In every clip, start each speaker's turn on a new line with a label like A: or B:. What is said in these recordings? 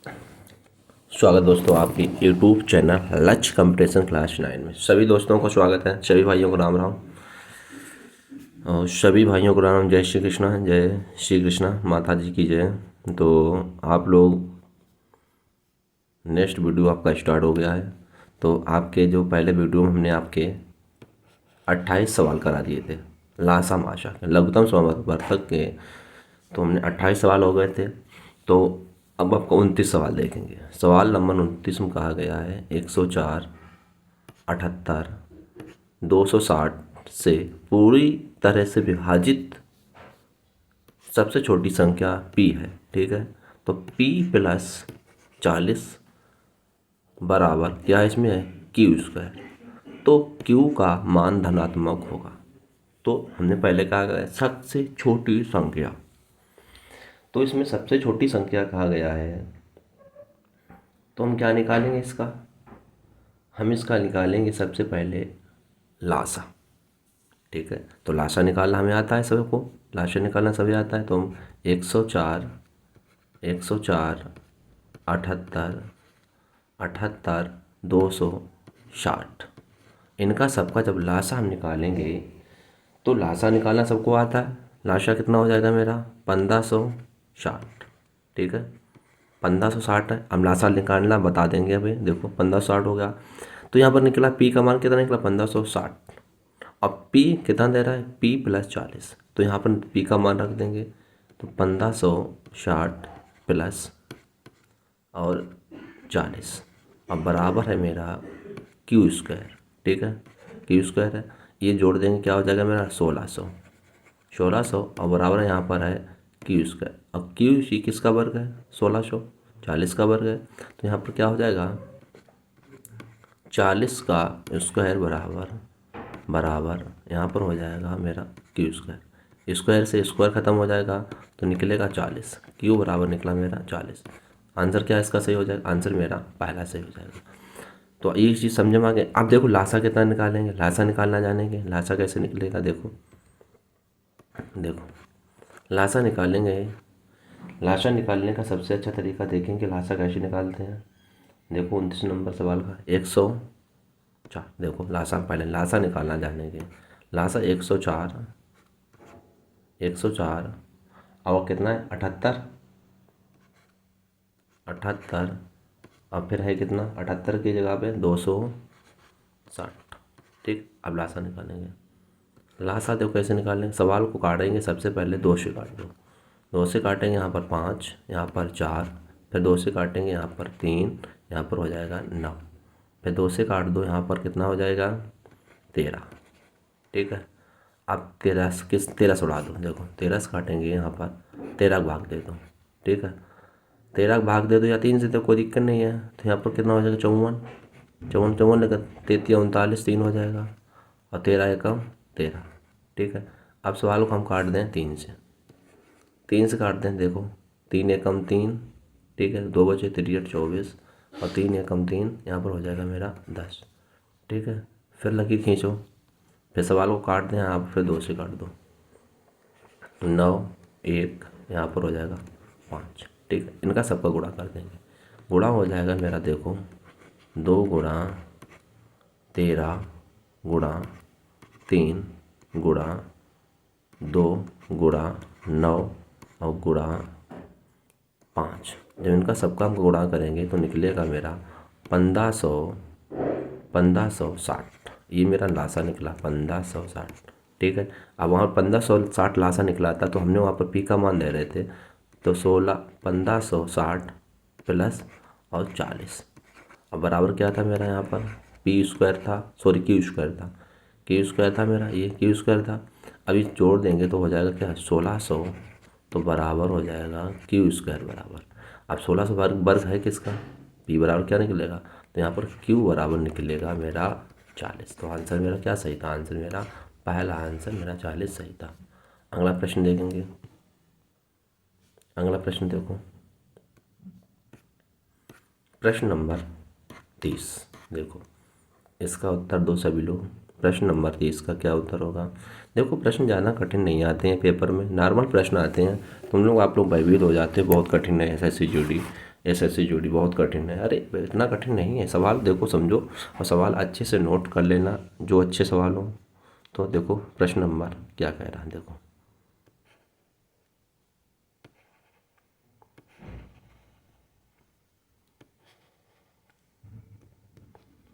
A: स्वागत दोस्तों आपकी यूट्यूब चैनल लक्ष्य कंपटीशन क्लास 9 में सभी दोस्तों को स्वागत है। सभी भाइयों को राम राम और सभी भाइयों को राम राम। जय श्री कृष्णा, जय श्री कृष्णा, माता जी की जय। तो आप लोग नेक्स्ट वीडियो आपका स्टार्ट हो गया है। तो आपके जो पहले वीडियो में हमने आपके 28 सवाल करा दिए थे लासा माशा के लघुत्तम समवर्तक के। तो हमने 28 सवाल हो गए थे। तो अब आपको 29 सवाल देखेंगे। सवाल नंबर 29 में कहा गया है 104, 78, 260 से पूरी तरह से विभाजित सबसे छोटी संख्या p है। ठीक है, तो p प्लस 40 बराबर क्या इसमें है, क्यू स्क्वायर। तो q का मान धनात्मक होगा। तो हमने पहले कहा गया सबसे छोटी संख्या, तो इसमें सबसे छोटी संख्या कहा गया है। तो हम क्या निकालेंगे इसका, हम इसका निकालेंगे सबसे पहले लासा। ठीक है, तो लासा निकालना हमें आता है सबको, लासा निकालना सभी आता है। तो हम 104, 78, 78, 260 इनका सबका जब लासा हम निकालेंगे तो लासा निकालना सबको आता है। लासा कितना हो जाएगा मेरा 1560। ठीक है, 1560 है। हम लासा निकालना बता देंगे अभी। देखो 1560 हो गया, तो यहाँ पर निकला पी का मान कितना निकला 1560। अब पी कितना दे रहा है, पी प्लस 40। तो यहाँ पर पी का मान रख देंगे। तो 1560 प्लस और 40 अब बराबर है मेरा क्यू स्क्वायर। ठीक है, क्यू स्क्वायर है, ये जोड़ देंगे क्या हो जाएगा मेरा 1600। 1600 और बराबर है यहाँ पर है क्यू स्क्वायर। अब क्यू सी किसका वर्ग है, 1640 का वर्ग है। तो यहाँ पर क्या हो जाएगा 40 का स्क्वायर बराबर यहाँ पर हो जाएगा मेरा क्यू स्क्वायर। स्क्वायर से स्क्वायर ख़त्म हो जाएगा तो निकलेगा 40। क्यू बराबर निकला मेरा 40। आंसर क्या इसका सही हो जाएगा, आंसर मेरा पहला सही हो जाएगा। तो ये चीज़ समझ में आ गई। अब देखो लासा कितना निकालेंगे, लासा निकालना जानेंगे। लासा कैसे निकलेगा, देखो लासा निकालेंगे। लासा निकालने का सबसे अच्छा तरीका देखेंगे लासा कैसे निकालते हैं। देखो 29 नंबर सवाल का 104। देखो लासा पहले लासा निकालना जानेंगे। लासा 104, 104 और कितना है 78, 78 और फिर है कितना 78 की जगह पे 260। ठीक, अब लासा निकालेंगे। लासा देखो कैसे निकालेंगे, सवाल को काटेंगे सबसे पहले 2 से काट दो। 2 से काटेंगे यहाँ पर 5, यहाँ पर 4, फिर 2 से काटेंगे यहाँ पर 3, यहाँ पर हो जाएगा 9, फिर 2 से काट दो यहाँ पर कितना हो जाएगा 13। ठीक है, अब 13 से उड़ा दो। देखो 13 से काटेंगे यहाँ पर 13 का भाग दे दो। ठीक है, 13 का भाग दे दो या 3 से, तो कोई दिक्कत नहीं है। तो यहाँ पर कितना हो जाएगा 54, 54 लेकर 33 39 3 हो जाएगा और 13 एकम 13। ठीक है, अब सवाल को हम काट दें 3 से, 3 से काट दें। देखो 3 एकम 3, ठीक है, 2 बचे 3 24 और 3 एकम 3 यहाँ पर हो जाएगा मेरा 10। ठीक है, फिर लकीर खींचो, फिर सवाल को काट दें आप, फिर 2 से काट दो 9, 1 यहाँ पर हो जाएगा 5। ठीक है, इनका सबका गुणा कर देंगे। गुणा हो जाएगा मेरा देखो 2 गुणा 13 गुणा 3 गुणा 2 गुणा 9 और गुणा 5। जब इनका सबका हम गुणा करेंगे तो निकलेगा मेरा 1560। ये मेरा लासा निकला 1560। ठीक है, अब वहाँ 1560 लासा निकला था, तो हमने वहाँ पर पी का मान दे रहे थे। तो 1560 प्लस और 40 अब बराबर क्या था मेरा यहाँ पर पी स्क्वायर था, सॉरी क्यू स्क्वायर था। क्यू स्क्वायर था मेरा, ये क्यू स्क्वायर था। अभी जोड़ देंगे तो हो जाएगा क्या 1600, तो बराबर हो जाएगा क्यू स्क्वायर बराबर। अब 1600 वर्ग है किसका, पी बराबर क्या निकलेगा, तो यहाँ पर क्यू बराबर निकलेगा मेरा 40। तो आंसर मेरा क्या सही था, आंसर मेरा पहला आंसर मेरा 40 सही था। अगला प्रश्न देखेंगे। अगला प्रश्न देखो, प्रश्न नंबर 30। देखो इसका उत्तर दो सभी लोग। प्रश्न नंबर 30 का क्या उत्तर होगा। देखो प्रश्न ज़्यादा कठिन नहीं आते हैं पेपर में, नॉर्मल प्रश्न आते हैं। तुम लोग आप लोग भयभीत हो जाते हैं बहुत कठिन है SSC GD। SSC जीडी बहुत कठिन है। अरे इतना कठिन नहीं है, सवाल देखो समझो और सवाल अच्छे से नोट कर लेना जो अच्छे सवाल हो। तो देखो प्रश्न नंबर क्या कह रहा है, देखो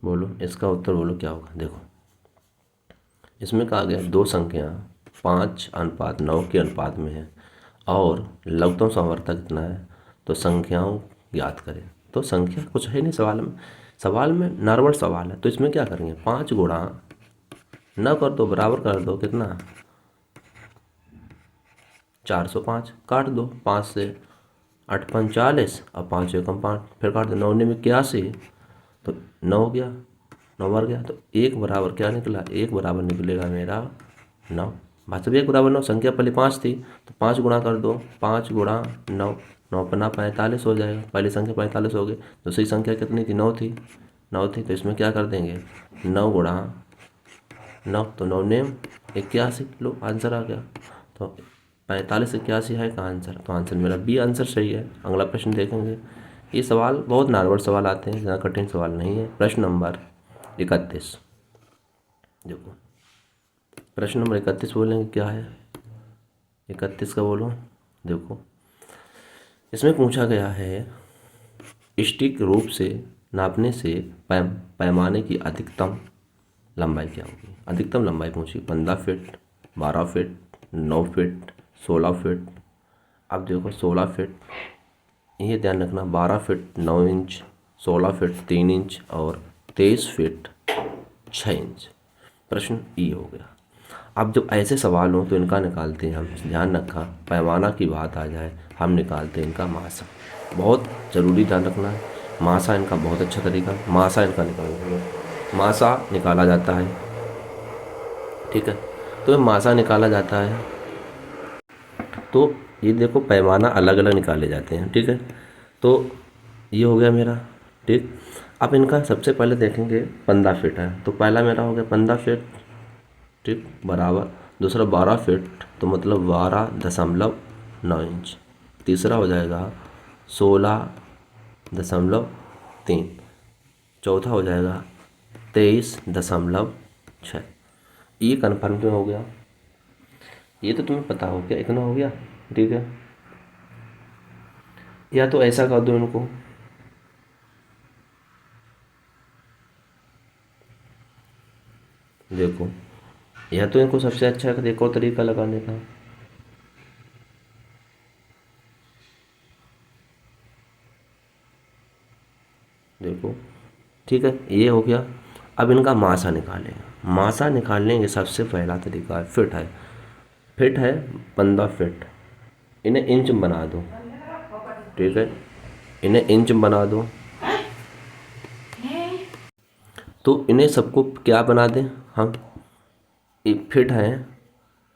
A: बोलो इसका उत्तर बोलो क्या होगा। देखो इसमें कहा गया दो संख्या 5:9 के अनुपात में है और लघुत्तम समवर्तक कितना है, तो संख्याओं ज्ञात करें। तो संख्या कुछ है नहीं सवाल में नॉर्मल सवाल है। तो इसमें क्या करेंगे, 5 गुणा न कर दो, बराबर कर दो, कितना 405, काट दो 5 से 8 पंच 40 और 5 एकम 5, फिर काट दो 9 में 81, तो 9 हो गया, 9 बार गया, तो 1 बराबर क्या निकला, 1 बराबर निकलेगा मेरा 9। भाई 1 बराबर 9, संख्या पहले 5 थी तो 5 गुणा कर दो, 5 गुणा 9, 9 पन्ना 45 हो जाएगा, पहली संख्या 45 हो गई। दूसरी संख्या कितनी थी, 9 थी, 9 थी, तो इसमें क्या कर देंगे 9 गुणा 9, तो 9 नेम 81, लो आंसर आ गया। तो 45 81 है का आंसर, तो आंसर मेरा बी आंसर सही है। अगला प्रश्न देखेंगे। ये सवाल बहुत नॉर्मल सवाल आते हैं, ज़्यादा कठिन सवाल नहीं है। प्रश्न नंबर 31 देखो, प्रश्न नंबर 31 बोलेंगे क्या है, 31 का बोलो। देखो इसमें पूछा गया है स्टिक रूप से नापने से पैमाने की अधिकतम लंबाई क्या होगी। अधिकतम लंबाई पूछी, 15 फीट, 12 फीट, 9 फीट, 16 फीट। अब देखो 16 फीट, ये ध्यान रखना, 12 फीट 9 इंच, 16 फीट 3 इंच और 23 फीट 6 इंच। प्रश्न ई हो गया। अब जब ऐसे सवाल हो तो इनका निकालते हैं हम, ध्यान रखा पैमाना की बात आ जाए हम निकालते हैं इनका मासा। बहुत ज़रूरी ध्यान रखना है, मासा इनका बहुत अच्छा तरीका, मासा इनका निकालना, मासा निकाला जाता है, ठीक है। तो मासा निकाला जाता है, तो ये देखो पैमाना अलग अलग निकाले जाते हैं, ठीक है। तो ये हो गया मेरा, ठीक। अब इनका सबसे पहले देखेंगे 15 फीट है, तो पहला मेरा हो गया 15 फीट, ठीक, बराबर। दूसरा 12 फीट, तो मतलब 12.9 इंच। तीसरा हो जाएगा 16.3। चौथा हो जाएगा 23.6। ये कन्फर्म क्यों हो गया, ये तो तुम्हें पता हो क्या, इतना हो गया, ठीक है। या तो ऐसा कर दो इनको, देखो या तो इनको सबसे अच्छा एक और तरीका लगाने का, देखो ठीक है, ये हो गया। अब इनका मासा निकालेंगे, मासा निकालने के सबसे पहला तरीका है फिट है, फिट है 15 फिट, इन्हें इंच में बना दो, ठीक है, इन्हें इंच में बना दो। तो इन्हें सबको क्या बना दें हम, फिट है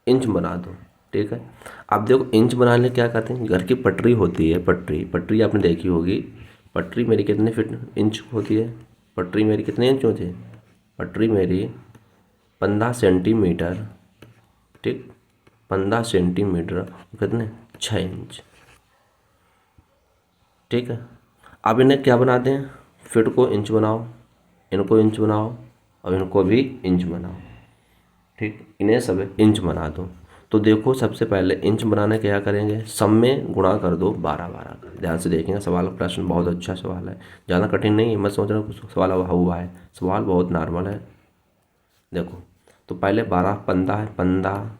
A: इंच बना दो, ठीक है। अब देखो इंच बनाने क्या करते हैं, घर की पटरी होती है, पटरी आपने देखी होगी, पटरी मेरी कितने फिट इंच होती है, पटरी मेरी कितने इंच होती है, पटरी मेरी 15 सेंटीमीटर, ठीक, 15 सेंटीमीटर कितने 6 इंच, ठीक है। अब इन्हें क्या बना दें, फिट को इंच बनाओ, इनको इंच बनाओ और इनको भी इंच बनाओ, ठीक, इन्हें सब इंच बना दो। तो देखो सबसे पहले इंच बनाने क्या करेंगे, सब में गुणा कर दो 12 का। ध्यान से देखेंगे सवाल, प्रश्न बहुत अच्छा सवाल है, ज़्यादा कठिन नहीं है, मैं सोच रहा हूँ कुछ सवाल हुआ है, सवाल बहुत नॉर्मल है। देखो तो पहले 12 15 है, 15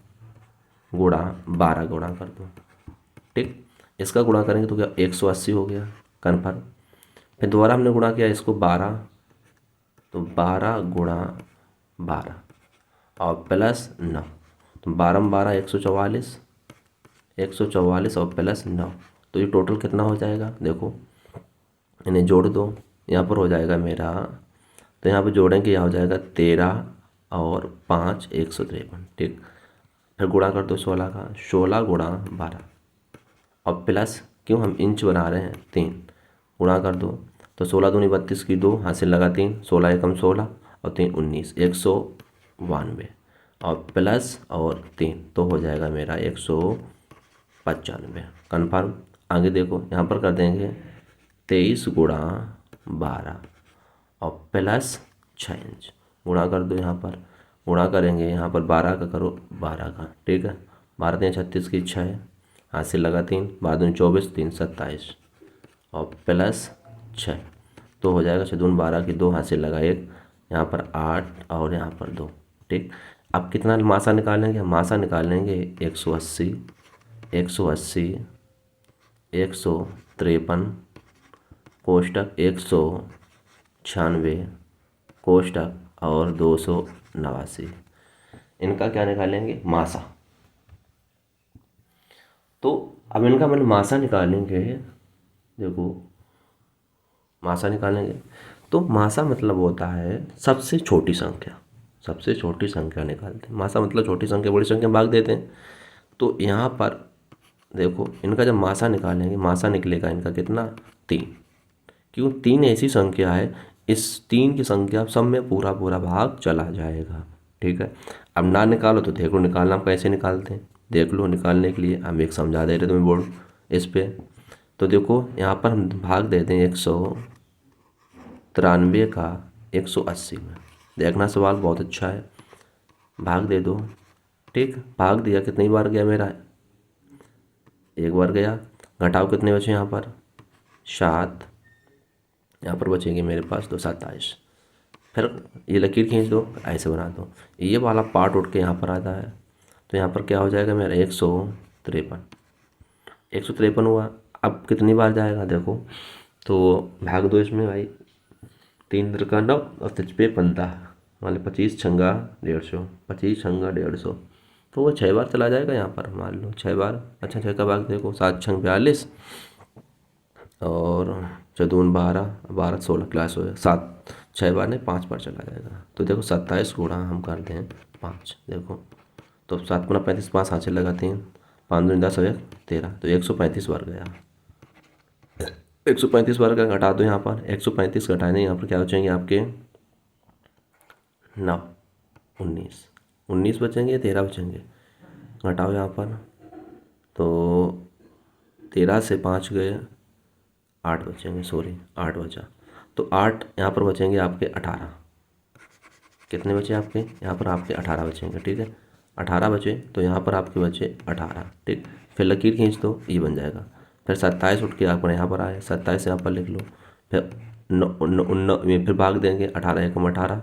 A: गुणा 12 गुणा कर दो, ठीक, इसका गुणा करेंगे तो क्या 180 हो गया, कन्फर्म। फिर दोबारा हमने गुणा किया इसको 12, तो 12 गुणा 12 और प्लस 9, तो 12 में 12 144, 144 और प्लस 9, तो ये टोटल कितना हो जाएगा, देखो इन्हें जोड़ दो, यहाँ पर हो जाएगा मेरा, तो यहाँ पर जोड़ेंगे यहाँ हो जाएगा 13 और 5 153, ठीक। फिर गुणा कर दो 16 का, 16 गुणा 12 और प्लस, क्यों हम इंच बना रहे हैं 3, गुणा कर दो, तो 16 दूनी 32 की 2 हासिल लगा 3, 16 एकम 16 और 3 19, 192 और प्लस और 3, तो हो जाएगा मेरा 195, कन्फर्म। आगे देखो यहाँ पर कर देंगे 23 गुणा 12 और प्लस 6 इंच। गुणा कर दो, यहाँ पर गुणा करेंगे, यहाँ पर 12 का करो 12 का, ठीक है। 12 3 36 की 6, हाथ से लगा 3, 12 दूनी 24, 3 27 और प्लस 6, तो हो जाएगा 6 दूनी 12 की 2, हाथ से लगा 1, यहाँ पर 8 और यहाँ पर 2, ठीक। अब कितना मासा निकालेंगे? मासा निकालेंगे 180, 180, 153 कोष्टक 196 कोष्टक और 289, इनका क्या निकालेंगे? मासा। तो अब इनका मैंने मासा निकालेंगे, देखो मासा निकालेंगे तो मासा मतलब होता है सबसे छोटी संख्या, सबसे छोटी संख्या निकालते हैं। मासा मतलब छोटी संख्या बड़ी संख्या भाग देते हैं। तो यहाँ पर देखो इनका जब मासा निकालेंगे, मासा निकलेगा इनका कितना? 3। क्यों? 3 ऐसी संख्या है, इस 3 की संख्या सब में पूरा पूरा भाग चला जाएगा, ठीक है। अब ना निकालो तो देख लो निकालना हम कैसे निकालते हैं, देख लो। निकालने के लिए हम एक समझा दे रहे तुम्हें बोर्ड इस पे। तो देखो यहाँ पर हम भाग देते हैं 193 का 180 में। देखना सवाल बहुत अच्छा है, भाग दे दो, ठीक। भाग दिया, कितनी बार गया मेरा? एक बार गया। घटाओ, कितने बचे यहाँ पर? 7, यहाँ पर बचेंगे मेरे पास 2 27। फिर ये लकीर खींच दो, ऐसे बना दो, ये वाला पार्ट उठ के यहाँ पर आता है। तो यहाँ पर क्या हो जाएगा मेरा? 153, 153 हुआ। अब कितनी बार जाएगा देखो, तो भाग दो इसमें भाई, 3 त्रिका 9 और 55 15 मान लो 25 छंगा 150, 25 छंगा 150, तो वो 6 बार चला जाएगा यहाँ पर, मान लो 6 बार। अच्छा 6 का भाग देखो, 7 छंग 42 और 4 दून 12, 12 16 क्लास हो गया, 7 6 बार नहीं 5 बार चला जाएगा। तो देखो 27 गुणा हम करते हैं 5, देखो तो 7 गुणा 35, 5 हाथ से लगाते हैं, 5 दूनी 10 हो 13, तो 135 बार गया। 135 बार का घटा दो, यहाँ पर 135 घटाने यहाँ पर क्या बचेंगे आपके? 9 19, 19 बचेंगे, 13 बचेंगे। घटाओ यहाँ पर, तो 13 से 5 गए 8 बचेंगे, सॉरी 8 बचा, तो 8 यहाँ पर बचेंगे आपके 18। कितने बचे आपके? यहाँ पर आपके 18 बचेंगे, ठीक है। 18 बचे तो यहाँ पर आपके बचे 18, ठीक। फिर लकीर खींच दो, ये बन जाएगा। फिर 27 उठ के आपको यहाँ पर आए, 27 यहाँ पर लिख लो। फिर 9 फिर भाग देंगे, 18 एकम 18,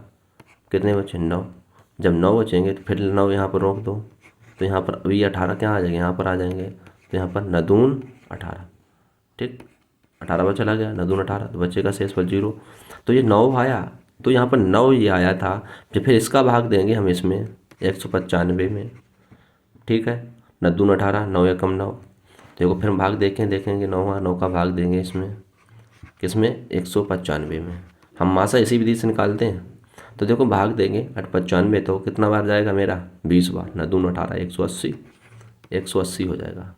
A: कितने बचे? 9। जब 9 बचेंगे तो फिर 9 यहाँ पर रोक दो, तो यहाँ पर अभी 18 क्या आ जाएंगे? यहाँ पर आ जाएंगे, तो यहाँ पर 9 दून 18, ठीक। 18 बार चला गया, 9 दून 18, तो बचेगा शेष पर 0। तो ये 9 आया, तो यहाँ पर 9 ये आया था, जब फिर इसका भाग देंगे हम इसमें 195 में, ठीक है। 9 दून 18, 9 एकम 9, देखो फिर हम भाग देखेंगे 9 का भाग देंगे इसमें, किसमें? 195 में। हम मासा इसी विधि से निकालते हैं। तो देखो भाग देंगे 95, तो कितना बार जाएगा मेरा? 20 बार। 9 दून 18, 180, 180 हो जाएगा,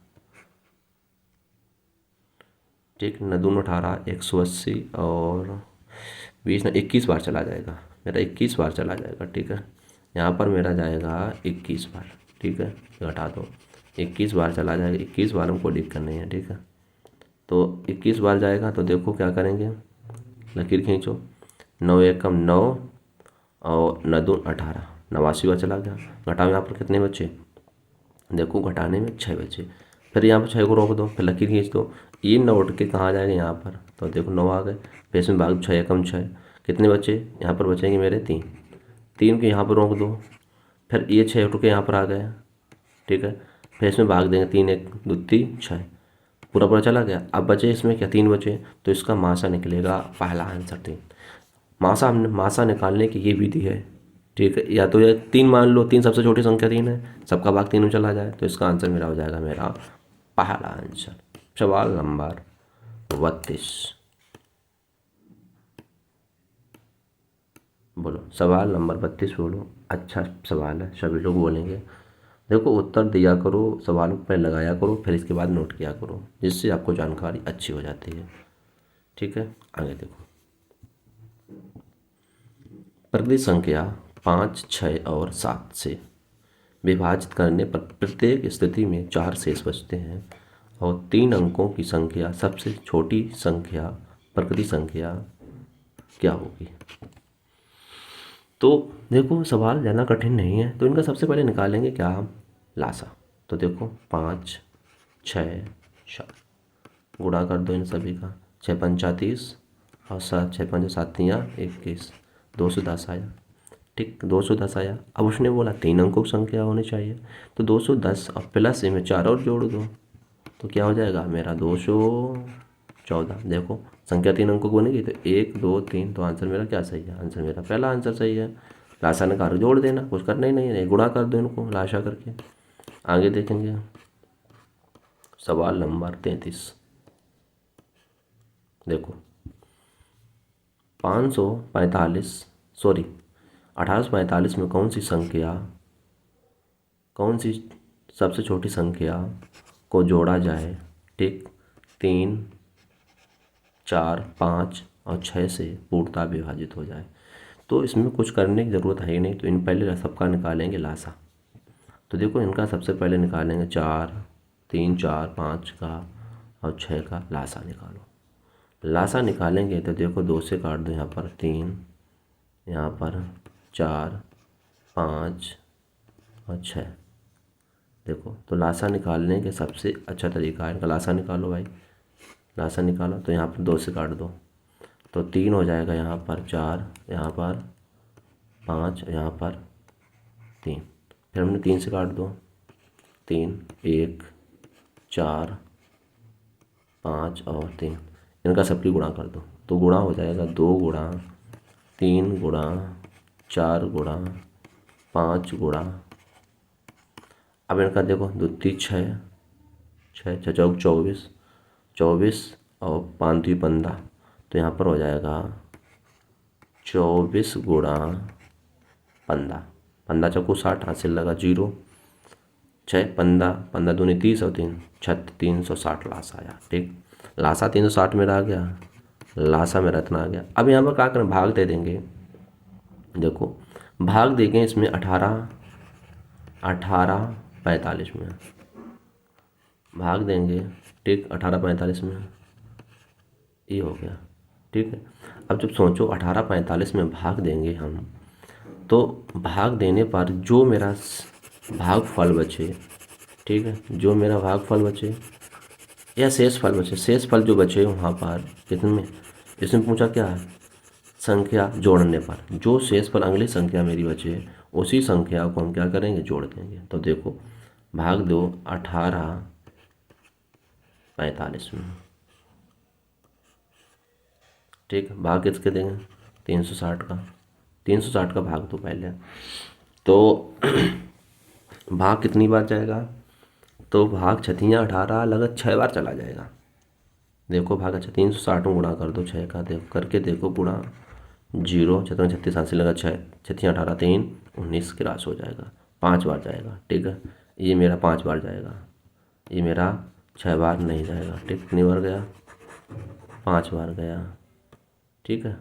A: ठीक। 9 दून 18, 180 और 20 न 21 बार चला जाएगा मेरा, 21 बार चला जाएगा, ठीक है। यहाँ पर मेरा जाएगा 21 बार, ठीक है। घटा दो, 21 बार चला जाएगा, 21 बार हमको डिक करनी है, ठीक है। तो 21 बार जाएगा, तो देखो क्या करेंगे, लकीर खींचो, 9 एकम 9 और 9 दून 18, 89 बार चला गया। घटाओ, यहाँ पर कितने बचे? देखो घटाने में 6 बचे। फिर यहाँ पर 6 को रोक दो, फिर लकीर खींच दो, ये 9 उठ के कहाँ जाएगा? यहाँ पर, तो देखो 9 आ गए। फिर इसमें भाग 6 एकम 6, कितने बचे? यहाँ पर बचेंगे मेरे 3, 3 को यहाँ पर रोक दो, फिर ये 6 उठ के यहाँ पर आ गए, ठीक है। फिर इसमें भाग देंगे, 3 1 2 3 6, पूरा पूरा चला गया। अब बचे इसमें क्या? 3 बचे, तो इसका मासा निकलेगा, पहला आंसर 3। मासा निकालने की ये विधि है, ठीक है। या तो ये 3 मान लो, 3 सबसे छोटी संख्या 3 है, सबका भाग 3 में चला जाए, तो इसका आंसर मेरा हो जाएगा मेरा पहला आंसर। सवाल नंबर 32, बोलो सवाल नंबर 32 बोलो। अच्छा सवाल है, सभी लोग बोलेंगे। देखो उत्तर दिया करो, सवालों पर लगाया करो, फिर इसके बाद नोट किया करो, जिससे आपको जानकारी अच्छी हो जाती है, ठीक है। आगे देखो, प्रकृति संख्या 5 6 और 7 से विभाजित करने पर प्रत्येक स्थिति में 4 शेष बचते हैं और 3 अंकों की संख्या सबसे छोटी संख्या प्रकृति संख्या क्या होगी। तो देखो सवाल ज़्यादा कठिन नहीं है, तो इनका सबसे पहले निकालेंगे क्या हम, लासा। तो देखो 5 6 7 गुणा कर दो इन सभी का, 6 पंचा 30 और 7 6 पंचा 7 तियाँ 21, 210 आया। ठीक, 210 आया। अब उसने बोला 3 अंकों की संख्या होनी चाहिए, तो 210 और प्लस में 4 और जोड़ दो, तो क्या हो जाएगा मेरा 214। देखो संख्या 3 अंकों की बनेगी, तो 1 2 3, तो आंसर मेरा क्या सही है, आंसर मेरा पहला आंसर सही है। लासा निकाल जोड़ देना, कुछ करना ही नहीं है, गुणा कर दो इनको लाशा करके। आगे देखेंगे सवाल नंबर 33। देखो 1845 में कौन सी सबसे छोटी संख्या को जोड़ा जाए। ठीक, 3 4 5 और 6 से पूर्णतः विभाजित हो जाए। तो इसमें कुछ करने की ज़रूरत है ही नहीं, तो इन पहले सबका निकालेंगे लासा। तो देखो इनका सबसे पहले निकालेंगे 4 3 4 5 का और 6 का लासा निकालो। लासा निकालेंगे तो देखो 2 से काट दो, यहाँ पर 3, यहाँ पर 4 5 और 6। देखो तो लासा निकालने के सबसे अच्छा तरीका है, इनका लासा निकालो भाई। लासा निकालो तो यहाँ पर 2 से काट दो, तो 3 हो जाएगा, यहाँ पर 4, यहाँ पर 5, यहाँ पर 3। फिर हमने 3 से काट दो, 3 1 4 5 और 3, इनका सबकी गुणा कर दो, तो गुणा हो जाएगा 2 गुणा 3 गुणा 4 गुणा 5 गुणा। अब इनका देखो 2 3 6 6 6 चौक 24 24 और 5 2 15, तो यहाँ पर हो जाएगा 24 गुणा 15, 15 चौको 60, हासिल लगा 0, 6 15 15 दूनी 30 और 3 360 लासा आया। ठीक, लासा 360 मेरा आ गया, लासा मेरा इतना आ गया। अब यहाँ पर क्या करें, भाग दे देंगे। देखो भाग देंगे इसमें 18 45 में भाग देंगे। ठीक, 18 45 में ये हो गया। ठीक है, अब जब सोचो 18 45 में भाग देंगे हम, तो भाग देने पर जो मेरा भागफल बचे, ठीक है, जो मेरा भागफल बचे या शेष फल बचे, शेष फल जो बचे वहाँ पर कितने में, इसमें पूछा क्या है, संख्या जोड़ने पर जो शेष फल अगली संख्या मेरी बचे उसी संख्या को हम क्या करेंगे, जोड़ देंगे। तो देखो भाग दो 18 45 में। ठीक, भाग किसके देंगे, 360 का, 360 का भाग दो पहले। तो भाग कितनी बार जाएगा, तो भाग 6 18 लगभग 6 बार चला जाएगा। देखो भाग, अच्छा 360 में गुणा कर दो 6 का, देखो करके देखो गुणा, 0 6 36 हासिल लगा 6 6 18 3 19 क्रॉस हो जाएगा, 5 बार जाएगा। ठीक है, ये मेरा 5 बार जाएगा, ये मेरा 6 बार नहीं जाएगा। ठीक, कितनी बार गया, 5 बार गया। ठीक है,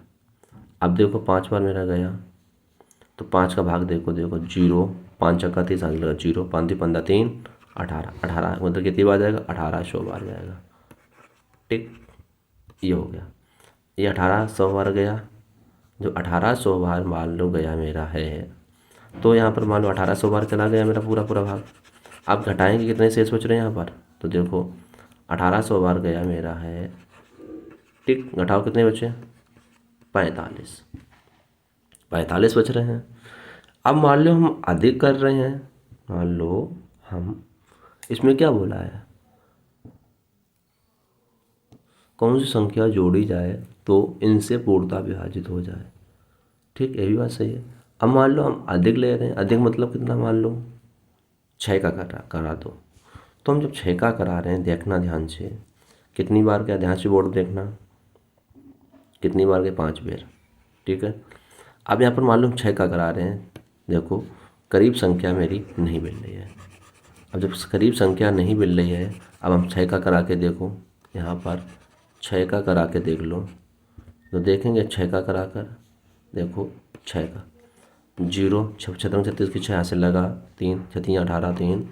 A: अब देखो 5 बार मेरा गया, तो 5 का भाग देखो 0 5 चक्का 30 हासिल लगा 0 5 15 3 18 18 मतलब कितनी बार जाएगा, 1800 बार जाएगा। ठीक, ये हो गया, ये 1800 बार गया। जो 1800 बार मान लो गया मेरा है, तो यहाँ पर मान लो 1800 बार चला गया मेरा पूरा पूरा भाग। आप घटाएंगे कितने शेष बच रहे हैं यहाँ पर, तो देखो 1800 बार गया मेरा है। ठीक, घटाओ कितने बचे, 45 45 बच रहे हैं। अब मान लो हम अधिक कर रहे हैं, मान लो हम इसमें क्या बोला है, कौन सी संख्या जोड़ी जाए तो इनसे पूर्णतः विभाजित हो जाए। ठीक, ये भी बात सही है। अब मान लो हम अधिक ले रहे हैं, अधिक मतलब कितना, मान लो 6 का करा दो। तो हम जब 6 का करा रहे हैं, देखना ध्यान से कितनी बार क्या, ध्यान से बोर्ड देखना कितनी बार के, 5 बार। ठीक है, अब यहाँ पर मान लो हम 6 का करा रहे हैं, देखो करीब संख्या मेरी नहीं मिल रही है। अब जब करीब संख्या नहीं मिल रही है, अब हम 6 का करा के देखो, यहाँ पर 6 का करा के देख लो, तो देखेंगे 6 का करा कर देखो, 6 का 0 6 36 की 6 हासिल लगा 3 6 18 3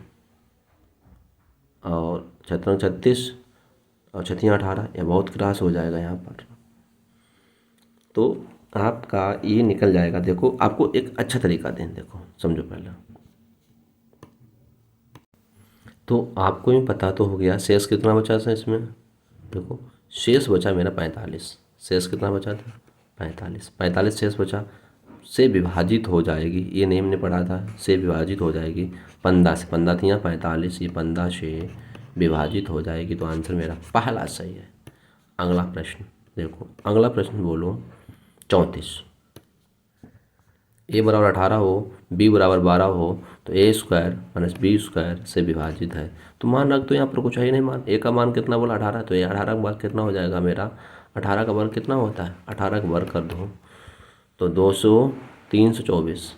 A: और 36 और 6 18, ये बहुत क्रॉस हो जाएगा यहाँ पर। तो आपका ये निकल जाएगा। देखो आपको एक अच्छा तरीका दें, देखो समझो पहले। तो आपको ही पता तो हो गया शेष कितना बचा था इसमें। देखो शेष बचा मेरा 45। शेष कितना बचा था 45। 45 शेष बचा, से विभाजित हो जाएगी, ये नहीं हमने पढ़ा था, से विभाजित हो जाएगी 15 से। 15 थी यहाँ 45, ये 15 से विभाजित हो जाएगी, तो आंसर मेरा पहला सही है। अगला प्रश्न देखो, अगला प्रश्न बोलो 34। ए बराबर 18 हो, बी बराबर 12 हो, तो ए स्क्वायर माइनस बी स्क्वायर से विभाजित है। तो मान रख दो, यहाँ पर कुछ है ही नहीं मान। ए का मान कितना बोला 18, तो ये 18 का वर्ग कितना हो जाएगा मेरा, 18 का वर्ग कितना होता है, 18 का वर्ग कर दो तो 200, 324,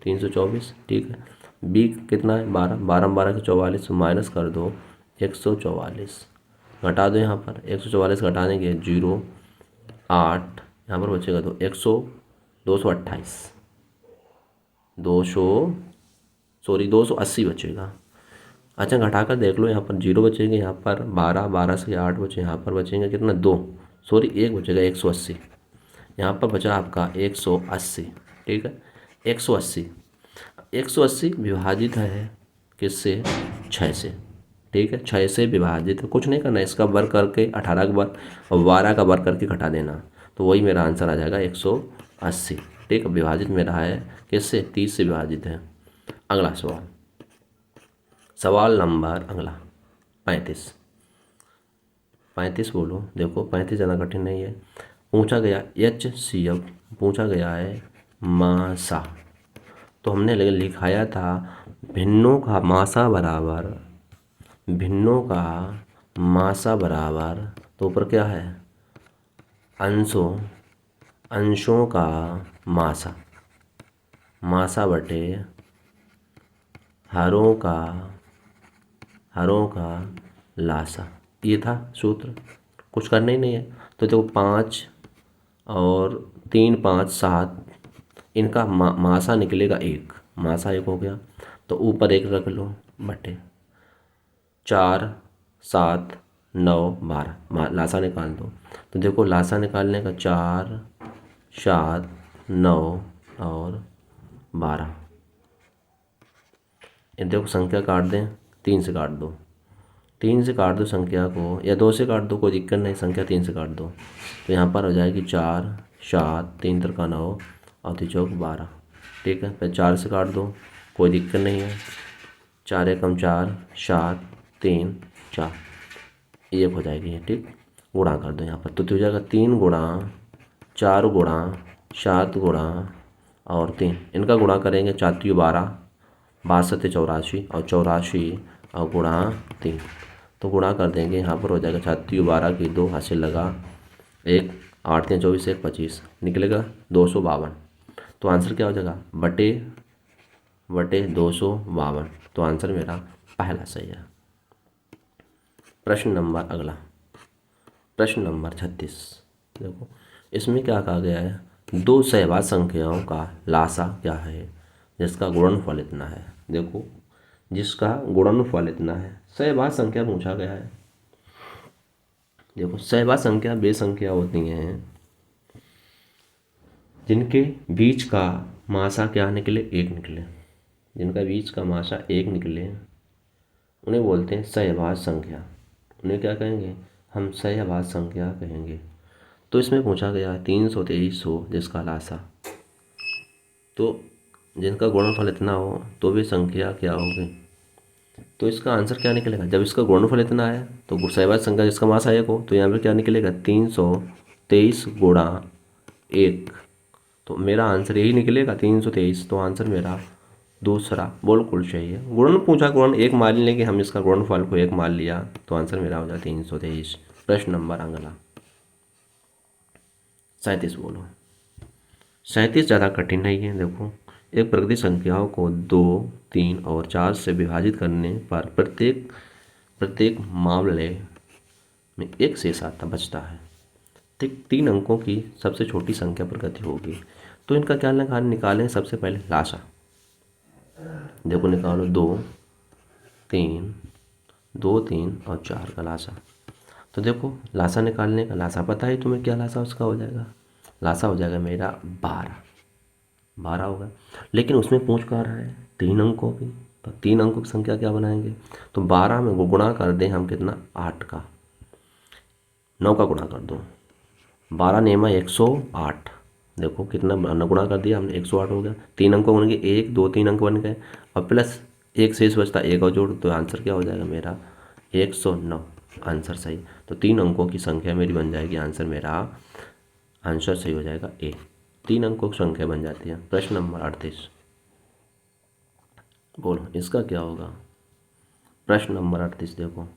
A: 324 ठीक है। बी कितना है 12, 12 में 12 के 44, माइनस कर दो 144, घटा दो यहाँ पर 144 घटा देंगे 0, 8 यहाँ पर बचेगा तो 228, 280 बचेगा। अच्छा घटाकर देख लो, यहाँ पर 0 बचेंगे, यहाँ पर 12, 12 से 8 बचे, यहाँ पर बचेंगे कितना 2, सॉरी 1 बचेगा 180। यहाँ पर बचा आपका 180 ठीक है। 180, 180 विभाजित है किससे, 6 से ठीक है। 6 से विभाजित है, कुछ नहीं करना, इसका वर्ग करके 18 का वर्ग और 12 का वर्ग करके घटा देना, तो वही मेरा आंसर आ जाएगा 180 ठीक है। विभाजित मेरा है किससे, 30 से विभाजित है। अगला सवाल, सवाल नंबर अगला 35। 35 बोलो, देखो 35 ज़्यादा कठिन नहीं है। पूछा गया HCF, पूछा गया है मासा, तो हमने लिखाया था भिन्नों का मासा बराबर, भिन्नों का मासा बराबर, तो ऊपर क्या है अंशों, अंशों का मासा, मासा बटे हरों का, हरों का लासा, ये था सूत्र, कुछ करना ही नहीं है। तो देखो 5 और 3, 5, 7, इनका मासा निकलेगा 1, मासा 1 हो गया, तो ऊपर 1 रख लो बटे 4, 7, 9, 12, लासा निकाल दो। तो देखो लासा निकालने का 4, 7, 9 और 12, ये देखो संख्या काट दें, 3 से काट दो, 3 से काट दो संख्या को, या 2 से काट दो, कोई दिक्कत नहीं, संख्या 3 से काट दो, तो यहाँ पर हो जाएगी 4, 7, 3 तिरका 9 और 3 चौक 12 ठीक है। फिर 4 से काट दो, कोई दिक्कत नहीं है, 4 एकम 4, 7, 3, 4, 1 हो जाएगी ये ठीक। गुणा कर दो यहाँ पर, तो हो जाएगा 3 गुणा 4 गुणा 7 गुणा और 3, इनका गुणा करेंगे 4 3 12, 62 84 और 84 और गुणा 3, तो गुणा कर देंगे, यहाँ पर हो जाएगा 7 3 12 की 2 हासिल लगा 1, 8 3 24 1 25, निकलेगा 252, तो आंसर क्या हो जाएगा बटे 252, तो आंसर मेरा पहला सही है। प्रश्न नंबर अगला, प्रश्न नंबर 36। देखो इसमें क्या कहा गया है, दो सहवाग संख्याओं का लासा क्या है जिसका गुणनफल इतना है। देखो जिसका गुणनफल इतना है, सहवाग संख्या पूछा गया है। देखो सहवाग संख्या वे संख्या होती हैं जिनके बीच का मासा क्या निकले, 1 निकले, जिनका बीच का मासा 1 निकले उन्हें बोलते हैं सहवाग संख्या। उन्हें क्या कहेंगे, हम सहवाग संख्या कहेंगे। तो इसमें पूछा गया है 323 हो जिसका लासा, तो जिनका गुणनफल इतना हो तो वे संख्या क्या होगी, तो इसका आंसर क्या निकलेगा, जब इसका गुणनफल इतना है तो सहवाग संख्या जिसका मासा 1 हो, तो यहाँ पर क्या निकलेगा 323 गुणा 1, तो मेरा आंसर यही निकलेगा 323, तो आंसर मेरा दूसरा बिल्कुल सही है। गुणन पूछा, गुणन 1 मान लेंगे, हम इसका गुणनफल को 1 मान लिया, तो आंसर मेरा हो जाए 323। प्रश्न नंबर अगला 37 बोलो। 37 ज़्यादा कठिन नहीं है। देखो एक प्रकृति संख्याओं को 2, 3 और 4 से विभाजित करने पर प्रत्येक मामले में एक शेष आता बचता है। ठीक 3 अंकों की सबसे छोटी संख्या प्रकृति होगी, तो इनका क्या निकालें, सबसे पहले लासा। देखो निकालो 2, 3, 2, 3 और 4 का लासा। तो देखो लासा निकालने का, लासा पता है तुम्हें क्या लासा उसका हो जाएगा, लासा हो जाएगा मेरा 12 होगा। लेकिन उसमें पूछ कर रहा है 3 अंकों की, तो 3 अंकों की संख्या क्या बनाएंगे, तो 12 में गुणा कर दें हम कितना, 8 का, 9 का गुणा कर दो, 12 नेमा 108, देखो कितना गुणा कर दिया हमने, 108 हो गया। 3 अंकों बन गए, 1 2 3 अंक बन गए, और प्लस एक शेष बचता, एक और जोड़, तो आंसर क्या हो जाएगा मेरा 109, आंसर सही। तो 3 अंकों की संख्या मेरी बन जाएगी, आंसर मेरा, आंसर सही हो जाएगा ए। 3 अंकों की संख्या बन जाती है। प्रश्न नंबर 38, बोलो इसका क्या होगा। प्रश्न नंबर 38 देखो,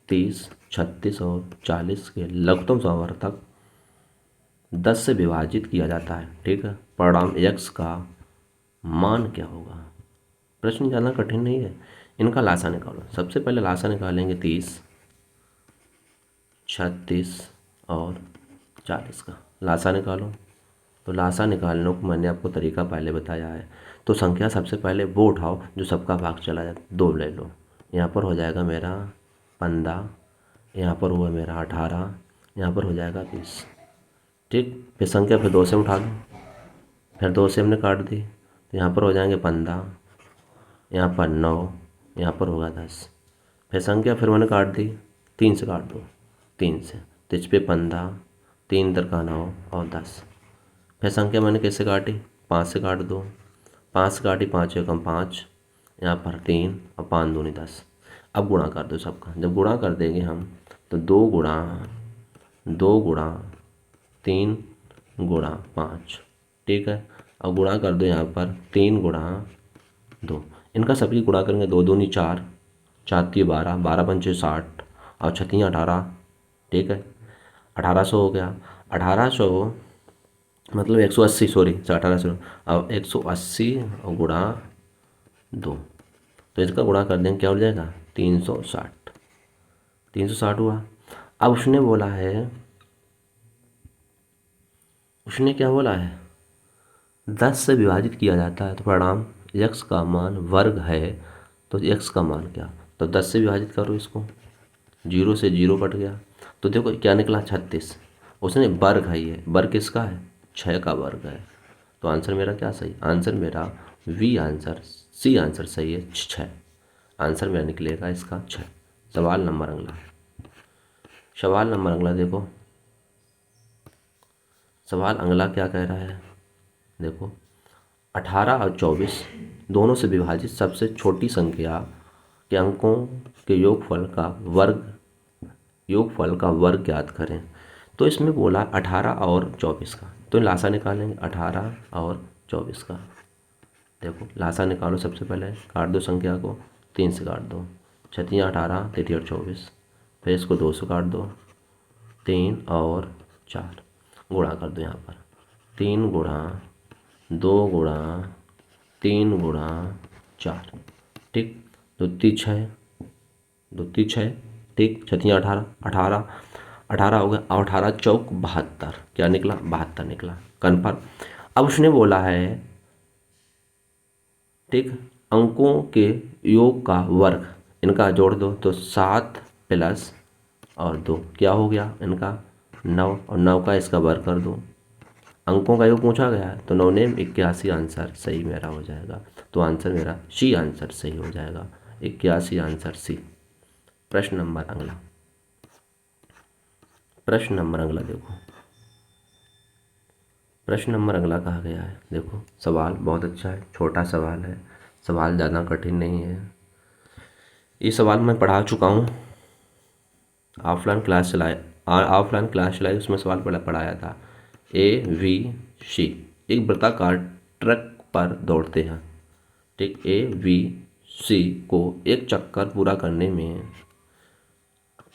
A: 30, 36 और 40 के लघुत्तम समवर्तक 10 से विभाजित किया जाता है, ठीक है, परिणाम x का मान क्या होगा। प्रश्न ज़्यादा कठिन नहीं है, इनका लासा निकालो। सबसे पहले लासा निकालेंगे 30, 36 और 40 का लासा निकालो। तो लासा निकालने को मैंने आपको तरीका पहले बताया है। तो संख्या सबसे पहले वो उठाओ जो सबका भाग चला जाए, 2 ले लो। यहाँ पर हो जाएगा मेरा 15, यहाँ पर हुआ मेरा 18, यहाँ पर हो जाएगा 20, ठीक। फिर संख्या फिर 2 से उठा दो, फिर 2 से हमने काट दी, तो यहाँ पर हो जाएंगे 15, यहाँ पर 9, यहाँ पर होगा 10। फिर संख्या फिर मैंने काट दी, 3 से काट दो, 3 से, तो इस पर 15, 3 इधर का 9 और 10। फिर संख्या मैंने कैसे काटी, 5 से काट दो, 5 से काटी, 5 एकम 5, यहाँ पर 3 और 5 दूनी 10। अब गुणा कर दो सबका। जब गुणा कर देंगे हम, तो 2 गुणा 3 गुणा 5, ठीक है। अब गुणा कर दो यहाँ पर 3 गुणा 2, इनका सभी गुणा करेंगे, 2 दूनी 4, 4 3 12, 12 पंचे 60 और 6 18, ठीक है। 1800 हो गया। 1800 मतलब 180, सॉरी 1800, अब 180 और गुणा 2, तो इसका गुणा कर देंगे, क्या हो जाएगा 360, 360 हुआ। अब उसने बोला है, उसने क्या बोला है, 10 से विभाजित किया जाता है, तो परिणाम x का मान वर्ग है, तो x का मान क्या, तो 10 से विभाजित करो इसको, 0 से 0 कट गया, तो देखो क्या निकला 36। उसने वर्ग है, ये वर्ग किसका है, 6 का वर्ग है। तो आंसर मेरा क्या सही, आंसर मेरा वी आंसर, सी आंसर सही है, 6। आंसर मेरा निकलेगा इसका 6। सवाल नंबर अगला, सवाल नंबर अगला देखो, सवाल अगला क्या कह रहा है, देखो 18 और 24 दोनों से विभाजित सबसे छोटी संख्या के अंकों के योगफल का वर्ग ज्ञात करें। तो इसमें बोला 18 और 24 का, तो लासा निकालेंगे 18 और 24 का। देखो लासा निकालो, सबसे पहले काट दो संख्या को, 3 से काट दो, 6 3 18, 3 और 24, फिर इसको 2 से काट दो, 3 और 4, गुणा कर दो यहाँ पर, 3 गुणा 2 गुणा 3 गुणा 4, ठीक। 2 3 6, 2 3 6, ठीक, 6 3 18, 18 हो गया, और 18 चौक 72, क्या निकला 72 निकला, कन्फर्म। अब उसने बोला है, ठीक, अंकों के योग का वर्ग, इनका जोड़ दो, तो 7 प्लस और 2 क्या हो गया इनका 9, और 9 का इसका वर्ग कर दो। अंकों का योग पूछा गया है, तो 9 ने 81, आंसर सही मेरा हो जाएगा। तो आंसर मेरा सी आंसर सही हो जाएगा, 81 आंसर सी। प्रश्न नंबर अगला, प्रश्न नंबर अगला देखो, प्रश्न नंबर अगला कहा गया है, देखो सवाल बहुत अच्छा है, छोटा सवाल है, सवाल ज़्यादा कठिन नहीं है। ये सवाल मैं पढ़ा चुका हूँ, ऑफलाइन क्लास चलाई, उसमें सवाल पढ़ाया था। ABC एक वृत्ताकार ट्रक पर दौड़ते हैं, ठीक। ABC को एक चक्कर पूरा करने में